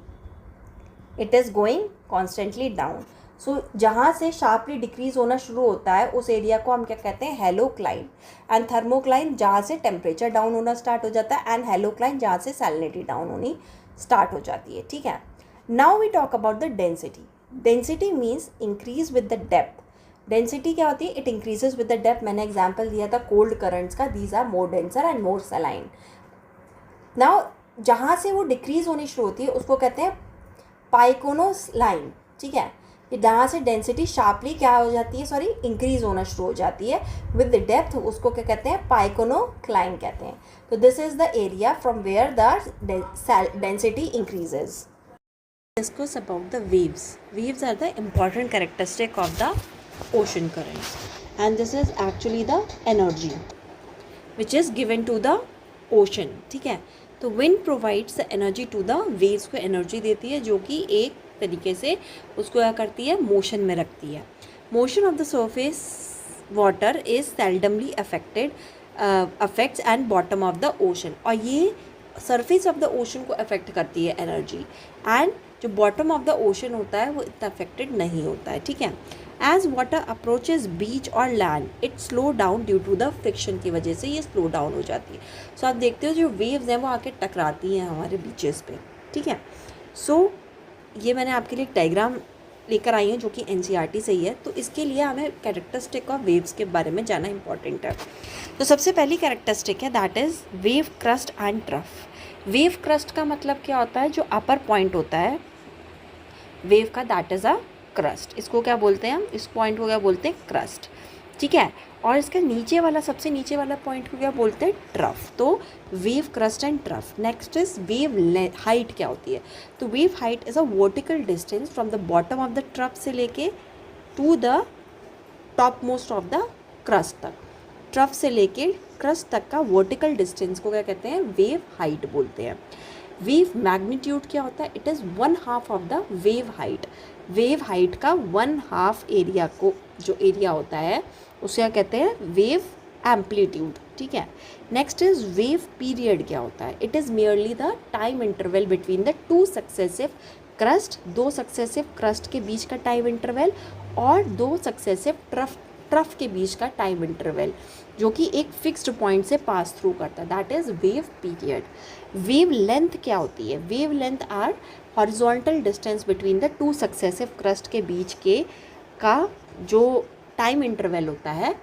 it is going constantly down. So जहाँ से शार्पली डिक्रीज होना शुरू होता है उस एरिया को हम क्या कहते हैं, हेलोक्लाइन. एंड थर्मोक्लाइन जहाँ से टेम्परेचर डाउन होना स्टार्ट हो जाता है, एंड हेलोक्लाइन जहाँ से सैलिनिटी डाउन होनी स्टार्ट हो जाती है. ठीक है. Now we talk about the density. Density means increase with the depth. Density क्या होती है, it increases with the depth. मैंने एग्जाम्पल दिया था कोल्ड करंट्स का, these are more denser and more saline. Now जहाँ से वो डिक्रीज होनी शुरू होती है उसको कहते हैं पाइकोनोस लाइन. ठीक है. जहाँ से डेंसिटी शार्पली क्या हो जाती है, सॉरी इंक्रीज होना शुरू हो जाती है विद द डेप्थ, उसको क्या कहते हैं, पाइकोनोक्लाइन कहते हैं. तो this is the area from where the density increases. Discuss about the waves. Waves are the important characteristic of the ocean currents, and this is actually the energy which is given to the ocean. ठीक है. तो wind provides the energy to the waves को energy देती है जो कि एक तरीके से उसको क्या करती है, मोशन में रखती है. Motion of the surface water is seldomly affects and bottom of the ocean. और ये सरफेस ऑफ द ओशन को अफेक्ट करती है एनर्जी, एंड जो बॉटम ऑफ द ओशन होता है वो इतना अफेक्टेड नहीं होता है. ठीक है. एज वाटर अप्रोचेज बीच और land it slow down due to the friction की वजह से ये स्लो डाउन हो जाती है. सो आप देखते हो जो वेव्स हैं वो आके टकराती हैं हमारे बीचेस पे. ठीक है. सो ये मैंने आपके लिए एक डायग्राम लेकर आई हूँ जो कि NCERT से ही है. तो इसके लिए हमें कैरेक्टरिस्टिक ऑफ वेव्स के बारे में जानना इंपॉर्टेंट है. तो सबसे पहली कैरेक्टरिस्टिक है that is wave crest and trough. Wave crust का मतलब क्या होता है, जो अपर पॉइंट होता है वेव का दैट इज़ अ क्रस्ट. इसको क्या बोलते हैं हम, इस पॉइंट को क्या बोलते हैं, क्रस्ट. ठीक है. और इसका नीचे वाला, सबसे नीचे वाला पॉइंट को क्या बोलते हैं, ट्रफ. तो wave crest and trough. Next is wave height क्या होती है. तो wave height is a vertical distance from the bottom of the trough से लेके to the top most of the crest तक. ट्रफ से लेके क्रस्ट तक का वर्टिकल डिस्टेंस को क्या कहते हैं, वेव हाइट बोलते हैं. वेव मैग्नीट्यूड क्या होता है, it is 1/2 of the wave height. Wave height का 1/2 एरिया को, जो एरिया होता है उसे क्या कहते हैं, वेव एम्पलीट्यूड. ठीक है. नेक्स्ट इज वेव पीरियड क्या होता है, it is merely the time interval between the two successive crust. दो सक्सेसिव क्रस्ट के बीच का टाइम इंटरवल और दो सक्सेसिव ट्रफ के बीच का टाइम इंटरवल जो कि एक फिक्स्ड पॉइंट से पास थ्रू करता है, that is wave period. Wave length क्या होती है, wave length are horizontal distance between the two successive crest के बीच के का जो टाइम इंटरवल होता है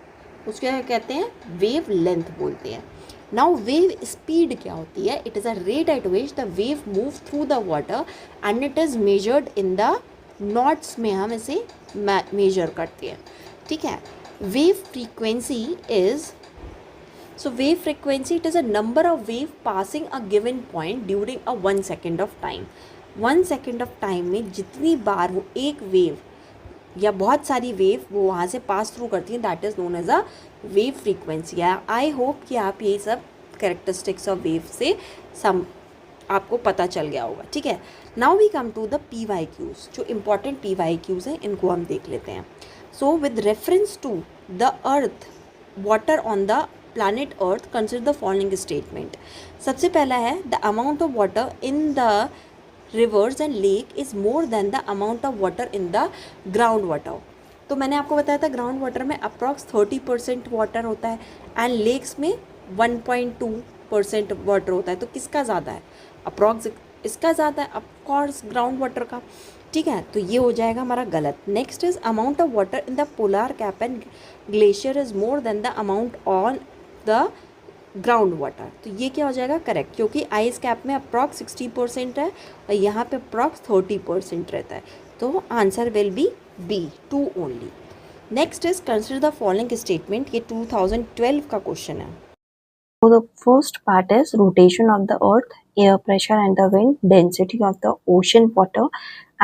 उसको क्या कहते हैं, वेव लेंथ बोलते हैं. नाउ वेव स्पीड क्या होती है, it is a rate at which the wave move through the water and it is measured in the knots में हम इसे मेजर करते हैं. ठीक है. Wave frequency is, so wave frequency it is a number of wave passing a given point during a 1 second of time. 1 second of time में जितनी बार वो एक वेव या बहुत सारी वेव वो वहाँ से पास थ्रू करती हैं that is known as a wave frequency. I hope कि आप ये सब कैरेक्टरिस्टिक्स ऑफ वेव से सम आपको पता चल गया होगा. ठीक है. Now we come to the PYQs. जो इम्पॉर्टेंट PYQs हैं इनको हम देख लेते हैं. So with reference to the earth water on the planet earth consider the following statement. सबसे पहला है the amount of water in the rivers and lake is more than the amount of water in the ground water. तो मैंने आपको बताया था ground water में approx 30% water होता है एंड लेक्स में 1.2% वाटर होता है. तो किसका ज़्यादा है, अप्रॉक्स इसका ज़्यादा है ऑफकोर्स ग्राउंड वाटर का. ठीक है. तो ये हो जाएगा हमारा गलत. Next is amount of water in the polar cap and glacier is more than the amount on the ground water. तो ये क्या हो जाएगा करेक्ट, क्योंकि आइस कैप में अप्रॉक्स 60% है और यहाँ पे अप्रॉक्स 30% रहता है। तो answer will be B, 2 only. Next is consider the following statement, ये 2012 का क्वेश्चन है। So the first part is rotation of the earth, air pressure and the wind, density of the ocean water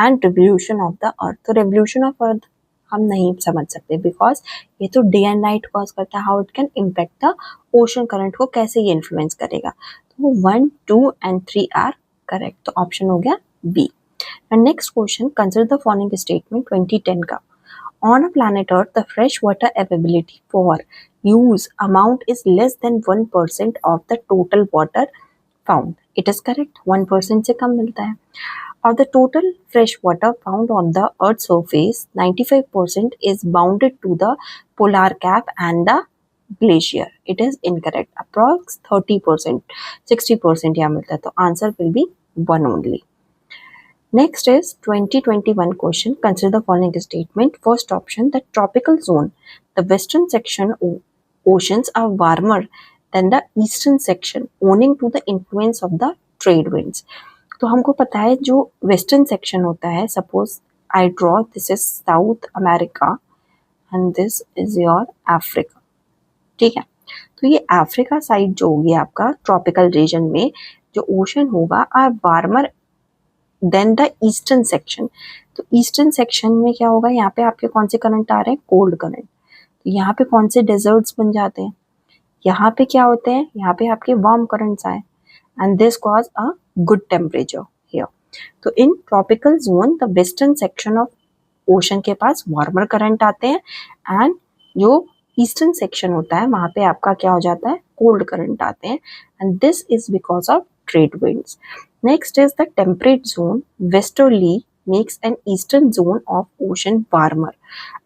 and revolution of the earth. तो revolution of earth हम नहीं समझ सकते because ये तो डे एंड नाइट कॉज करता है, how it can impact the ocean current को कैसे ये इन्फ्लुएंस करेगा। तो 1, 2 and 3 आर करेक्ट, तो ऑप्शन हो गया B. And next question, consider the following statement 2010 का। On a planet Earth, the freshwater availability for use amount is less than 1% of the total water found. It is correct. 1% से कम मिलता है. Of the total fresh water found on the Earth's surface, 95% is bounded to the polar cap and the glacier. It is incorrect. Approx 30%, 60% यहाँ मिलता है. तो answer will be 1 only. Next is 2021 question. Consider the following statement. First option, the tropical zone. The western section oceans are warmer than the eastern section owing to the influence of the trade winds. तो हमको पता है जो western section होता है, suppose I draw this is south America and this is your Africa, ठीक है। तो ये अफ्रीका साइड जो होगी आपका ट्रॉपिकल रीजन में जो ओशन होगा are warmer than the eastern section. तो ईस्टर्न सेक्शन में क्या होगा, यहाँ पे आपके कौन से करंट आ रहे हैं, कोल्ड करंट। तो यहाँ पे कौन से डेजर्ट्स बन जाते हैं, यहाँ पे क्या होते हैं, यहाँ पे आपके वार्म करंट्स आए and this cause a good temperature here. तो in tropical zone the western section of ocean के पास वार्मर करंट आते हैं एंड जो ईस्टर्न सेक्शन होता है वहाँ पे आपका क्या हो जाता है, कोल्ड करंट आते हैं and this is because of trade winds. Next is the temperate zone. Westerly makes an eastern zone of ocean warmer.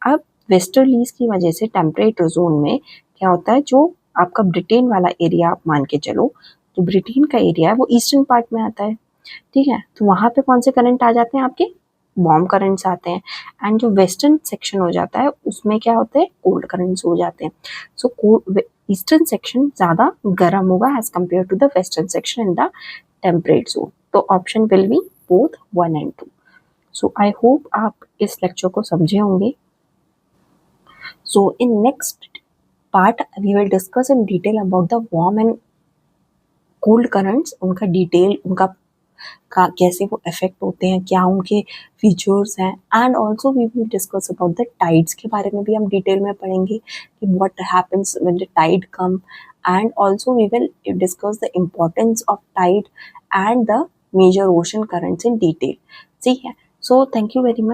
अब वेस्टर्लीज की वजह से टेम्परेट जोन में क्या होता है, जो आपका ब्रिटेन वाला एरिया आप मान के चलो, जो ब्रिटेन का एरिया है वो ईस्टर्न पार्ट में आता है, ठीक है। तो वहाँ पे कौन से करंट आ जाते हैं, आपके वार्म करंट्स आते हैं एंड जो वेस्टर्न सेक्शन हो जाता है उसमें क्या होते हैं, कोल्ड करंट्स हो जाते हैं। सो ईस्टर्न सेक्शन ज़्यादा गर्म होगा as compare to the western section in the temperate zone. तो option will be both 1 and 2। So I hope आप इस लेक्चर को समझे होंगे। So in next part we will discuss in detail about the warm and cold currents, उनका detail, उनका कैसे वो इफेक्ट होते हैं, क्या उनके फीचर्स हैं and also we will discuss about the tides के बारे में भी हम डिटेल में पढ़ेंगे कि what happens when the tide come and also we will discuss the importance of tide and the major ocean currents in detail, ठीक है। So thank you very much.